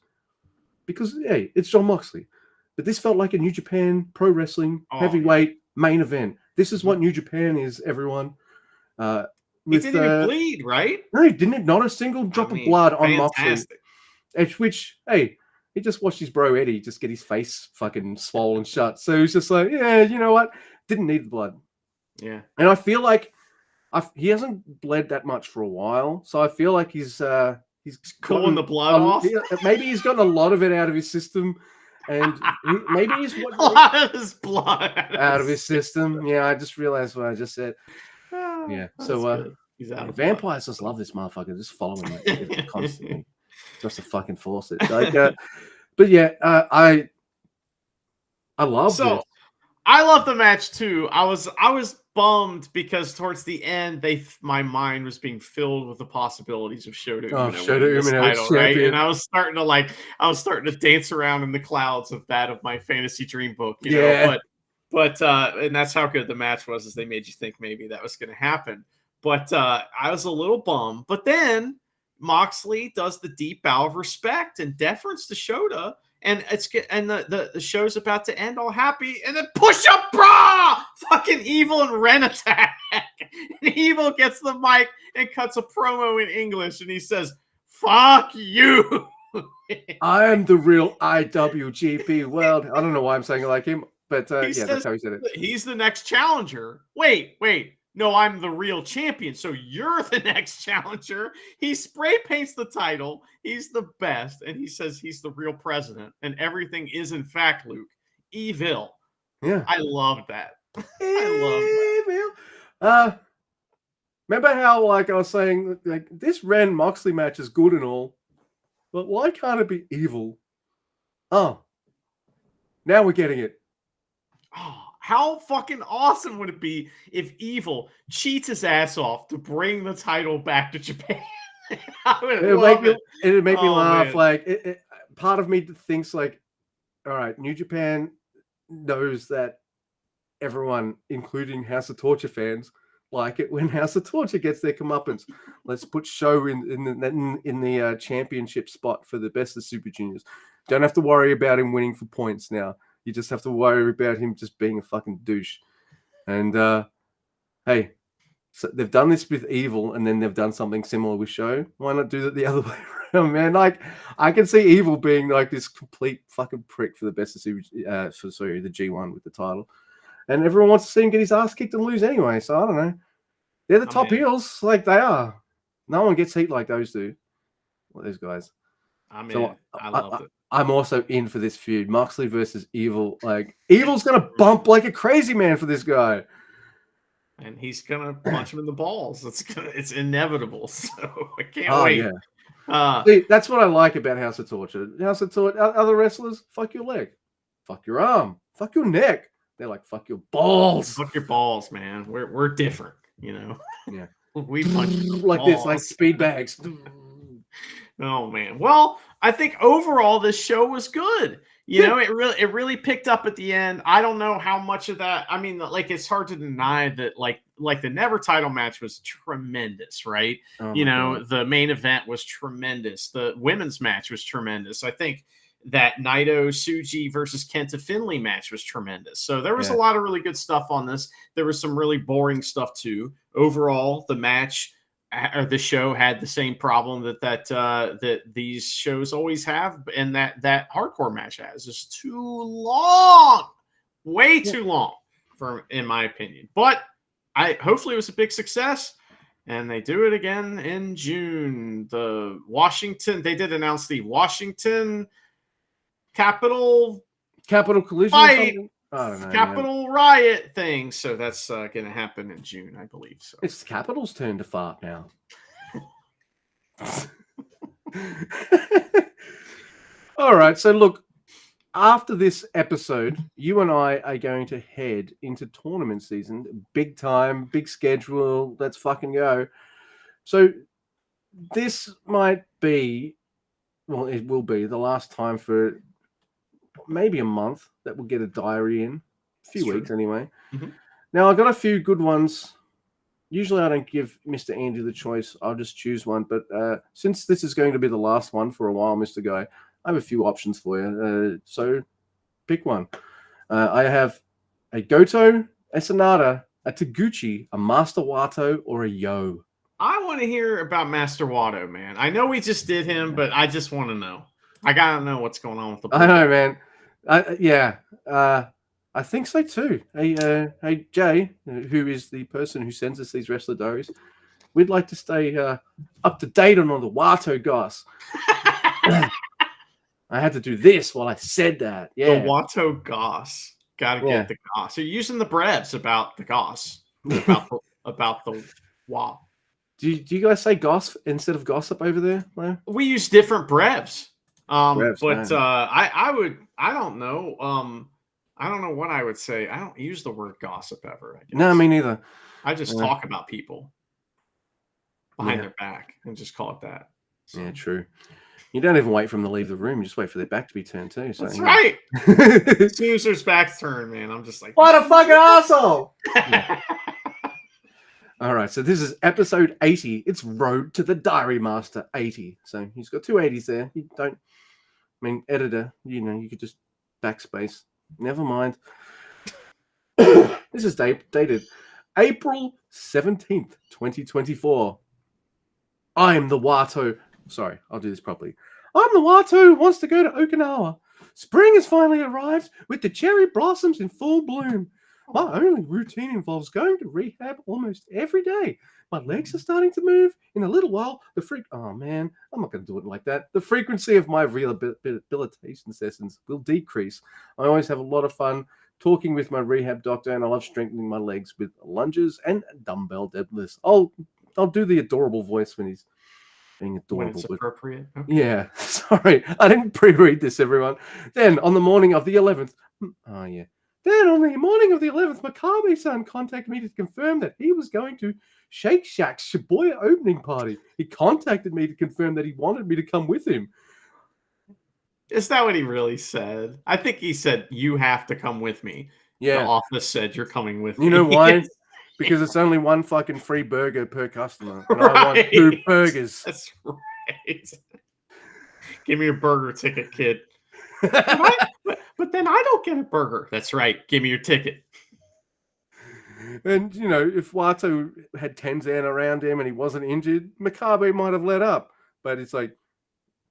Speaker 1: because hey, it's Jon Moxley. But this felt like a New Japan Pro Wrestling heavyweight main event. This is what New Japan is, everyone.
Speaker 2: He didn't even bleed, right?
Speaker 1: No, he didn't. Not a single drop of blood on Moxley. Which, hey, he just watched his bro Eddie just get his face fucking swollen shut. So he's just like, yeah, you know what? Didn't need the blood.
Speaker 2: Yeah.
Speaker 1: And I feel like he hasn't bled that much for a while. So I feel like he's
Speaker 2: cooling the blood off.
Speaker 1: Maybe he's gotten a lot of it out of his system. And maybe he's
Speaker 2: a lot of his blood
Speaker 1: out of his system. Yeah, I just realized what I just said. Yeah. So
Speaker 2: good. He's out of
Speaker 1: vampires just love this motherfucker, just following it constantly, just to fucking force it. Like, but yeah, I love this.
Speaker 2: I love the match too. I was bummed because towards the end, my mind was being filled with the possibilities of Shota Umino winning this title, right? And I was starting to dance around in the clouds of my fantasy dream book, you know. But and that's how good the match was, is they made you think maybe that was going to happen. But I was a little bummed. But then Moxley does the deep bow of respect and deference to Shota. And the show's about to end all happy, and then push up bra, fucking Evil and Ren attack. And Evil gets the mic and cuts a promo in English, and he says, "Fuck you."
Speaker 1: I am the real IWGP world. I don't know why I'm saying it like him, but that's how he said it.
Speaker 2: He's the next challenger. Wait. No, I'm the real champion, so you're the next challenger. He spray paints the title. He's the best, and he says he's the real president, and everything is, in fact, Luke, evil.
Speaker 1: Yeah.
Speaker 2: I love that. I love that.
Speaker 1: Remember how, like, I was saying, like, this Ren Moxley match is good and all, but why can't it be evil? Oh, now we're getting it.
Speaker 2: Oh, how fucking awesome would it be if Evil cheats his ass off to bring the title back to Japan? I would love it.
Speaker 1: It'd make me laugh. Man. Like, part of me thinks, like, all right, New Japan knows that everyone, including House of Torture fans, like it when House of Torture gets their comeuppance. Let's put Show in the championship spot for the best of Super Juniors. Don't have to worry about him winning for points now. You just have to worry about him just being a fucking douche. And hey, so they've done this with Evil, and then they've done something similar with Show. Why not do that the other way around, man? Like, I can see Evil being like this complete fucking prick for the best of Super, the G1 with the title. And everyone wants to see him get his ass kicked and lose anyway. So I don't know. They're the top heels, like they are. No one gets heat like those do. Well, those guys.
Speaker 2: I loved it.
Speaker 1: I'm also in for this feud. Moxley versus Evil. Like, Evil's gonna bump like a crazy man for this guy.
Speaker 2: And he's gonna punch him in the balls. It's inevitable. So I can't wait.
Speaker 1: Yeah. See, that's what I like about House of Torture. House of Torture, other wrestlers, fuck your leg, fuck your arm, fuck your neck. They're like, fuck your balls.
Speaker 2: Fuck your balls, man. We're different, you know.
Speaker 1: Yeah.
Speaker 2: We punch
Speaker 1: like balls. This, like speed bags.
Speaker 2: Oh man. Well, I think overall this show was good. You know, it really picked up at the end. I don't know how much of that. I mean, like, it's hard to deny that like the Never title match was tremendous, right? Oh, you know, God. The main event was tremendous. The women's match was tremendous. I think that Naito Tsuji versus Kenta Finley match was tremendous. So there was a lot of really good stuff on this. There was some really boring stuff too. Overall, the match or the show had the same problem that these shows always have, and that hardcore match has. Is too long, way too long, in my opinion. But hopefully it was a big success. And they do it again in June. They did announce the Washington Capital
Speaker 1: Collision
Speaker 2: fight, Capital Riot thing. So that's going to happen in June, I believe. So
Speaker 1: it's Capital's turn to fart now. All right. So look, after this episode, you and I are going to head into tournament season. Big time, big schedule. Let's fucking go. So this might be, well, it will be the last time for maybe a month that we'll get a diary in. A few weeks anyway. Mm-hmm. Now, I've got a few good ones. Usually I don't give Mr. Andrew the choice. I'll just choose one. But since this is going to be the last one for a while, Mr. Guy, I have a few options for you. So pick one. I have a Goto, a Sonata, a Taguchi, a Master Wato, or a Yo.
Speaker 2: I want to hear about Master Wato, man. I know we just did him, but I just want to know. I got to know what's going on with the
Speaker 1: I know, man. I think so too. Hey, Jay, who is the person who sends us these wrestler diaries, we'd like to stay up to date on all the Wato guys. I had to do this while I said that.
Speaker 2: The
Speaker 1: Yeah.
Speaker 2: Watto Goss. Gotta
Speaker 1: Yeah.
Speaker 2: get the Goss. You're using the brevs about the Goss. About the WA.
Speaker 1: Do you guys say goss instead of gossip over there? No?
Speaker 2: We use different brevs.
Speaker 1: Brevs,
Speaker 2: But
Speaker 1: man.
Speaker 2: I don't know. I don't know what I would say. I don't use the word gossip ever, I guess.
Speaker 1: No, me neither.
Speaker 2: I just talk about people behind their back and just call it that.
Speaker 1: So. Yeah, true. You don't even wait for them to leave the room. You just wait for their back to be turned too. So,
Speaker 2: that's right. As soon as their back's turned, man, I'm just like,
Speaker 1: what a fucking asshole. Yeah. All right, so this is episode 80. It's Road to the Diary Master 80. So he's got two 80s there. You don't, I mean, editor, you could just backspace. Never mind. This is dated April 17th, 2024. I'm the Watto. Sorry, I'll do this properly. I'm the Watto who wants to go to Okinawa. Spring has finally arrived with the cherry blossoms in full bloom. My only routine involves going to rehab almost every day. My legs are starting to move. In a little while, oh man, I'm not going to do it like that. The frequency of my rehabilitation sessions will decrease. I always have a lot of fun talking with my rehab doctor, and I love strengthening my legs with lunges and dumbbell deadlifts. I'll do the adorable voice when he's being adorable.
Speaker 2: When it's appropriate. Okay.
Speaker 1: Yeah, sorry, I didn't pre-read this, everyone. Then on the morning of the 11th, Then on the morning of the 11th, Makabe-san contacted me to confirm that he was going to Shake Shack's Shibuya opening party. He contacted me to confirm that he wanted me to come with him.
Speaker 2: Is that what he really said? I think he said, you have to come with me.
Speaker 1: Yeah.
Speaker 2: The office said, you're coming with me.
Speaker 1: You know why? Because it's only one fucking free burger per customer. And I want 2 burgers.
Speaker 2: That's right. Give me your burger ticket, kid. But then I don't get a burger. That's right. Give me your ticket.
Speaker 1: And, if Watto had Tenzan around him and he wasn't injured, Makabe might have let up. But it's like,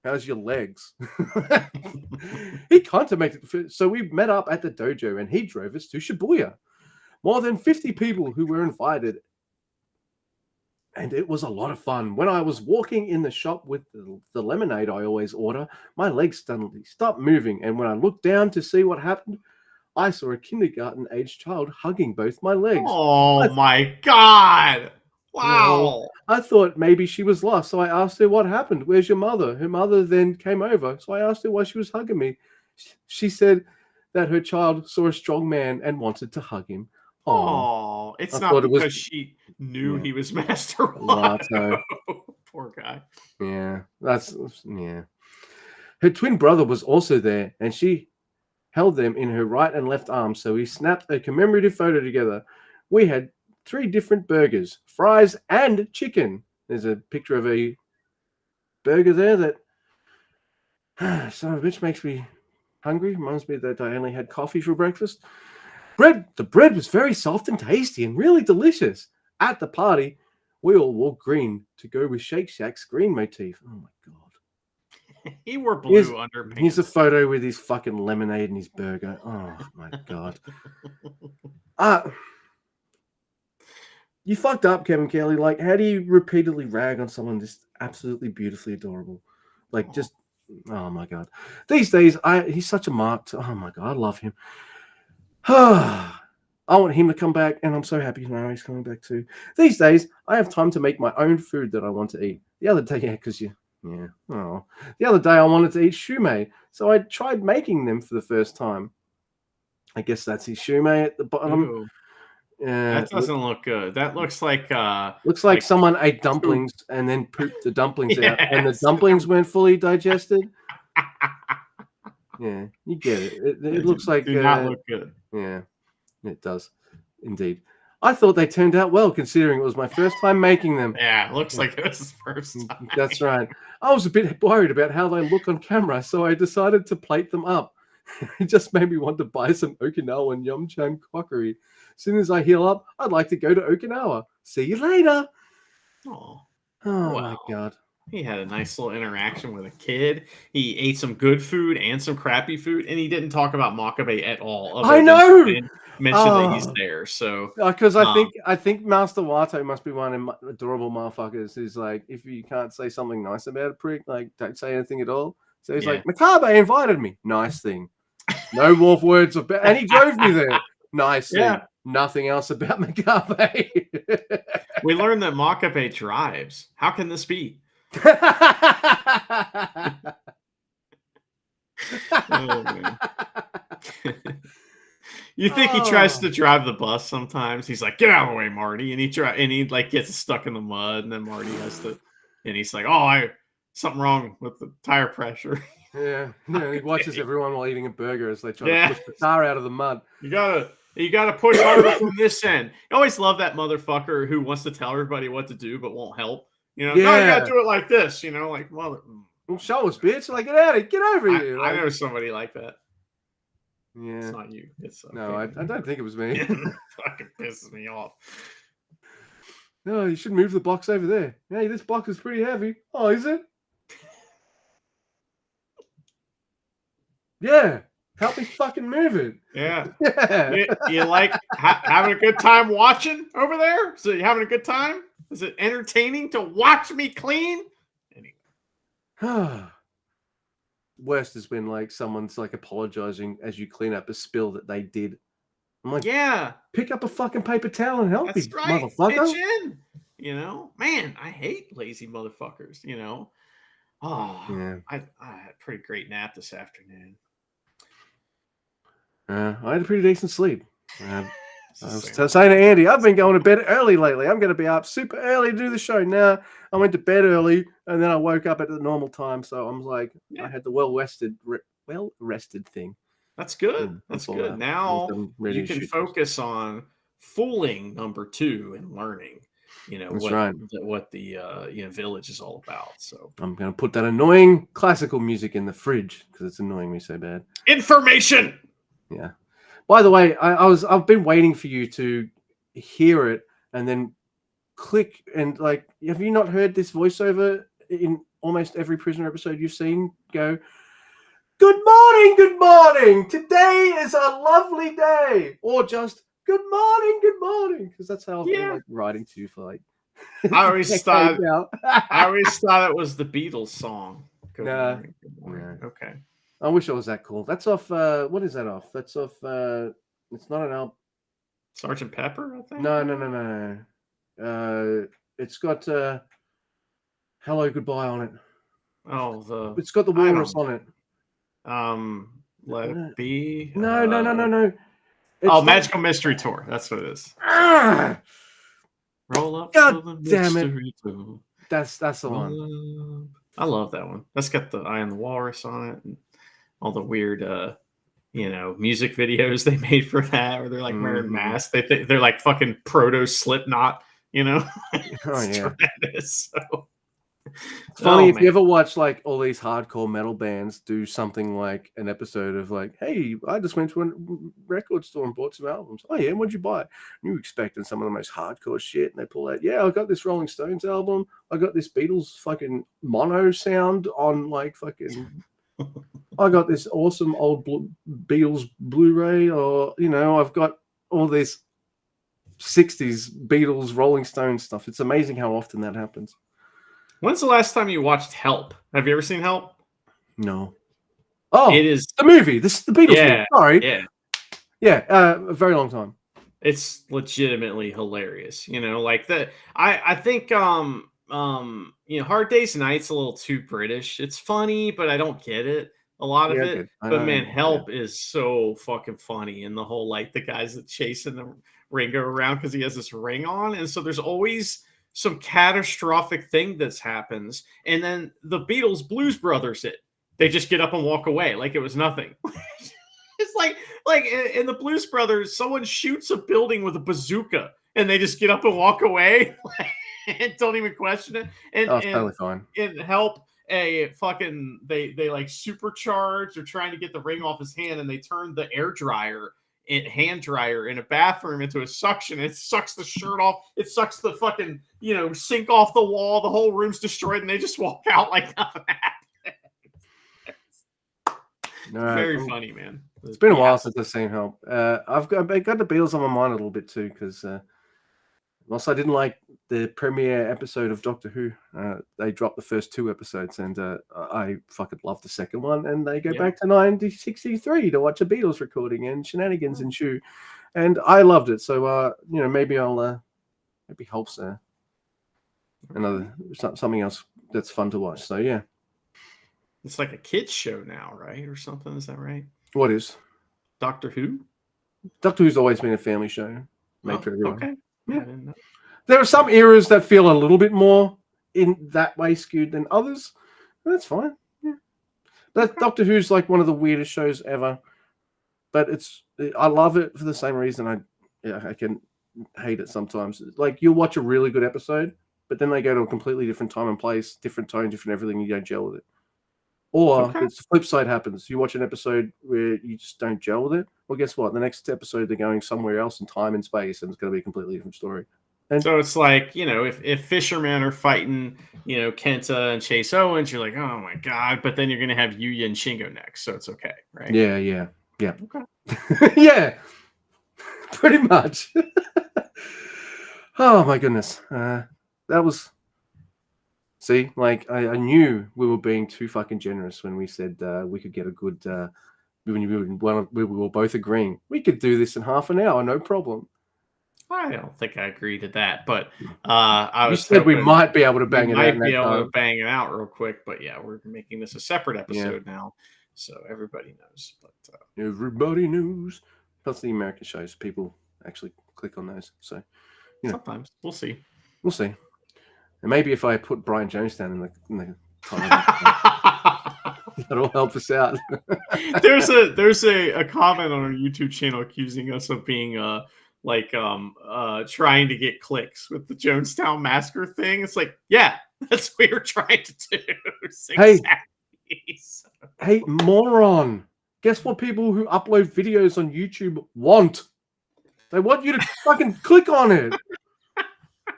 Speaker 1: how's your legs? He contemplated. So we met up at the dojo and he drove us to Shibuya. More than 50 people who were invited. And it was a lot of fun. When I was walking in the shop with the lemonade I always order, my legs suddenly stopped moving. And when I looked down to see what happened, I saw a kindergarten-aged child hugging both my legs.
Speaker 2: Oh, my God. Wow.
Speaker 1: I thought maybe she was lost. So I asked her what happened. Where's your mother? Her mother then came over. So I asked her why she was hugging me. She said that her child saw a strong man and wanted to hug him.
Speaker 2: Oh, it's not because she knew he was Master Watto. Poor guy.
Speaker 1: Yeah, Her twin brother was also there, and she held them in her right and left arms, so we snapped a commemorative photo together. We had 3 different burgers, fries, and chicken. There's a picture of a burger there that son of a bitch makes me hungry. Reminds me that I only had coffee for breakfast. The bread was very soft and tasty and really delicious. At the party, we all wore green to go with Shake Shack's green motif. Oh my God.
Speaker 2: He wore blue underpants.
Speaker 1: Here's a photo with his fucking lemonade and his burger. Oh my God. You fucked up, Kevin Kelly. Like, how do you repeatedly rag on someone just absolutely beautifully adorable? Like, just, oh my God. These days, he's such a mark. Oh my God, I love him. I want him to come back, and I'm so happy now he's coming back too. These days, I have time to make my own food that I want to eat. The other day, the other day I wanted to eat shume, so I tried making them for the first time. I guess that's his shume at the bottom.
Speaker 2: That doesn't look good. That looks like
Speaker 1: someone ate dumplings and then pooped the dumplings out, and the dumplings weren't fully digested. Yeah, you get it. It looks like
Speaker 2: do not look good.
Speaker 1: Yeah, it does indeed. I thought they turned out well, considering it was my first time making them.
Speaker 2: Yeah, it looks like it was his first time.
Speaker 1: That's right. I was a bit worried about how they look on camera, so I decided to plate them up. It just made me want to buy some Okinawan Yum-chan crockery. As soon as I heal up, I'd like to go to Okinawa. See you later.
Speaker 2: Oh
Speaker 1: my God.
Speaker 2: He had a nice little interaction with a kid. He ate some good food and some crappy food, and he didn't talk about Makabe at all.
Speaker 1: I know.
Speaker 2: Mention that he's there. So
Speaker 1: because I think Master Watto must be one of them adorable motherfuckers who's like, if you can't say something nice about a prick, like don't say anything at all. So he's like, Makabe invited me. Nice thing. No more words about, and he drove me there. Nice thing. Nothing else about Makabe.
Speaker 2: We learned that Makabe drives. How can this be? Oh, man. You think he tries to drive the bus sometimes? He's like, "Get out of the way, Marty," and he like gets stuck in the mud, and then Marty has to, and he's like, "Oh, something wrong with the tire pressure."
Speaker 1: Yeah, he watches everyone while eating a burger as they try to push the car out of the mud.
Speaker 2: You gotta push harder from this end. I always love that motherfucker who wants to tell everybody what to do but won't help. No, you gotta do it like this. Like mother.
Speaker 1: Well, show us, bitch! Like get out of, get over here.
Speaker 2: I know somebody like that.
Speaker 1: Yeah,
Speaker 2: it's not you. It's okay.
Speaker 1: No, I don't think it was me.
Speaker 2: Fucking pisses me off.
Speaker 1: No, you should move the box over there. Hey, this box is pretty heavy. Oh, is it? Yeah. Help me fucking move it.
Speaker 2: Yeah. You like having a good time watching over there? So you having a good time? Is it entertaining to watch me clean?
Speaker 1: Anyway. Worst has been like someone's like apologizing as you clean up a spill that they did. I'm like, pick up a fucking paper towel and help me, motherfucker.
Speaker 2: Pitch in. Man, I hate lazy motherfuckers. I had a pretty great nap this afternoon.
Speaker 1: I had a pretty decent sleep. I was saying to Andy, I've been going to bed early lately. I'm going to be up super early to do the show now. I went to bed early and then I woke up at the normal time. So I'm like, I had the well-rested thing.
Speaker 2: That's good. That's good. Now you can focus on fooling number 2 and learning, what the village is all about. So
Speaker 1: I'm going to put that annoying classical music in the fridge because it's annoying me so bad.
Speaker 2: Information.
Speaker 1: Yeah. By the way, I've been waiting for you to hear it and then click and like, have you not heard this voiceover in almost every Prisoner episode you've seen? Go, good morning. Today is a lovely day, or just good morning, because that's how I've been like writing to you for like.
Speaker 2: I always thought it was the Beatles song. Good morning. Okay.
Speaker 1: I wish it was that cool. That's off. What is that off? That's off. It's not an album.
Speaker 2: Sgt. Pepper, I think.
Speaker 1: No. It's got "Hello Goodbye" on it.
Speaker 2: Oh,
Speaker 1: it's got the walrus on it.
Speaker 2: Let It Be.
Speaker 1: No.
Speaker 2: Magical Mystery Tour. That's what it is. Roll up.
Speaker 1: God damn it! That's the one.
Speaker 2: I love that one. That's got the Eye on the Walrus on it, and all the weird, music videos they made for that, where they're like wearing masks. They're like fucking proto Slipknot, It's tremendous. So.
Speaker 1: It's funny if you ever watch like all these hardcore metal bands do something like an episode of like, hey, I just went to a record store and bought some albums. Oh yeah, what'd you buy? And you're expecting some of the most hardcore shit, and they pull out, I got this Rolling Stones album, I got this Beatles fucking mono sound on like fucking, I got this awesome old Beatles Blu-ray, or I've got all this 60s Beatles Rolling Stones stuff. It's amazing how often that happens.
Speaker 2: When's the last time you watched Help? Have you ever seen Help?
Speaker 1: No. Oh,
Speaker 2: it is
Speaker 1: the movie. This is the Beatles movie. Sorry. Yeah. A very long time.
Speaker 2: It's legitimately hilarious. Like that. I think Hard Day's Night's a little too British. It's funny, but I don't get it. A lot of it. But man, Help is so fucking funny. And the whole like the guys that chasing the Ringo around because he has this ring on, and so there's always some catastrophic thing that happens, and then the Beatles Blues Brothers they just get up and walk away like it was nothing. It's like in the Blues Brothers, someone shoots a building with a bazooka and they just get up and walk away and don't even question it. And
Speaker 1: totally fine.
Speaker 2: And Help, they like supercharge. They're trying to get the ring off his hand, and they turn the hand dryer in a bathroom into a suction. It sucks the shirt off. It sucks the fucking sink off the wall. The whole room's destroyed, and they just walk out like nothing happened. Very funny, man.
Speaker 1: It's been a while since I've seen Help. I've got the Beatles on my mind a little bit too, because Also, I didn't like the premiere episode of Doctor Who. They dropped the first 2 episodes, and I fucking loved the second one. And they go back to 1963 to watch a Beatles recording, and shenanigans ensue. And I loved it. So, maybe I'll maybe helps something else that's fun to watch. So yeah,
Speaker 2: it's like a kids show now, right, or something? Is that right?
Speaker 1: What is
Speaker 2: Doctor Who?
Speaker 1: Doctor Who's always been a family show made for everyone.
Speaker 2: Okay.
Speaker 1: Yeah.
Speaker 2: I didn't know.
Speaker 1: There are some eras that feel a little bit more in that way skewed than others. That's fine. Yeah. But Doctor Who's like one of the weirdest shows ever. But I love it for the same reason I can hate it sometimes. Like you'll watch a really good episode, but then they go to a completely different time and place, different tone, different everything, and you don't gel with it. Or the flip side happens. You watch an episode where you just don't gel with it. Well, guess what? The next episode, they're going somewhere else in time and space, and it's going to be a completely different story.
Speaker 2: And so it's like, if fishermen are fighting, Kenta and Chase Owens, you're like, oh my God. But then you're going to have Yuya and Shingo next. So it's okay, right?
Speaker 1: Yeah.
Speaker 2: Okay.
Speaker 1: Yeah. Pretty much. Oh, my goodness. That was... See, like, I knew we were being too fucking generous when we said we could get a good... we were both agreeing. We could do this in half an hour, no problem.
Speaker 2: I don't think I agree to that, but
Speaker 1: you said we might be able to bang it out.
Speaker 2: Might be able to bang it out real quick, but yeah, we're making this a separate episode now, so everybody knows. But
Speaker 1: everybody knows. Plus, the American shows, people actually click on those. So
Speaker 2: sometimes we'll see.
Speaker 1: We'll see. And maybe if I put Brian Jones down in the title, that'll help us out.
Speaker 2: There's a comment on our YouTube channel accusing us of being trying to get clicks with the Jonestown Massacre thing. It's like, yeah, that's what you're trying to do.
Speaker 1: Hey, moron. Guess what people who upload videos on YouTube want? They want you to fucking click on it.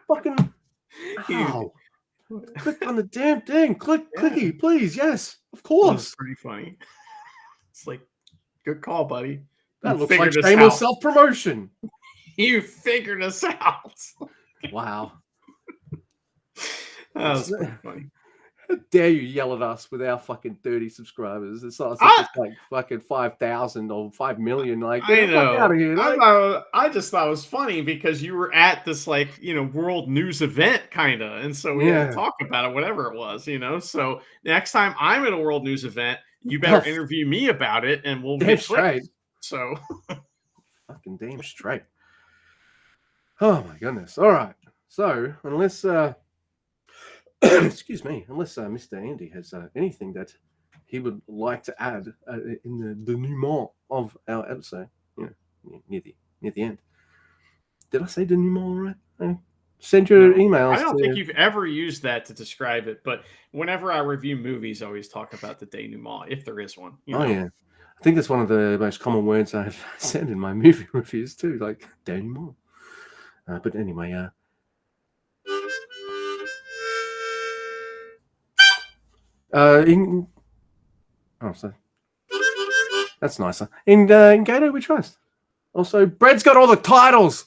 Speaker 1: Fucking how? Click on the damn thing. Clicky, please. Yes, of course.
Speaker 2: That's pretty funny. It's like, good call, buddy.
Speaker 1: That looks like shameless self-promotion.
Speaker 2: You figured us out.
Speaker 1: Wow.
Speaker 2: That was pretty funny.
Speaker 1: How dare you yell at us with our fucking 30 subscribers? It's not it's like fucking 5,000 or 5 million. Like,
Speaker 2: I know.
Speaker 1: Out of here. Like,
Speaker 2: I just thought it was funny because you were at this world news event kind of, and so we had to talk about it, whatever it was, So next time I'm at a world news event, you better interview me about it, and we'll be straight. So
Speaker 1: fucking damn straight. Oh my goodness. All right. So unless excuse me, unless Mr. Andy has anything that he would like to add in the denouement of our episode, near the end. Did I say denouement right? Send your emails.
Speaker 2: I don't think you've ever used that to describe it, but whenever I review movies, I always talk about the denouement, if there is one.
Speaker 1: Oh yeah. I think that's one of the most common words I've said in my movie reviews too, like denouement. But anyway, so that's nicer. In Gato we trust. Also, Brad's got all the titles.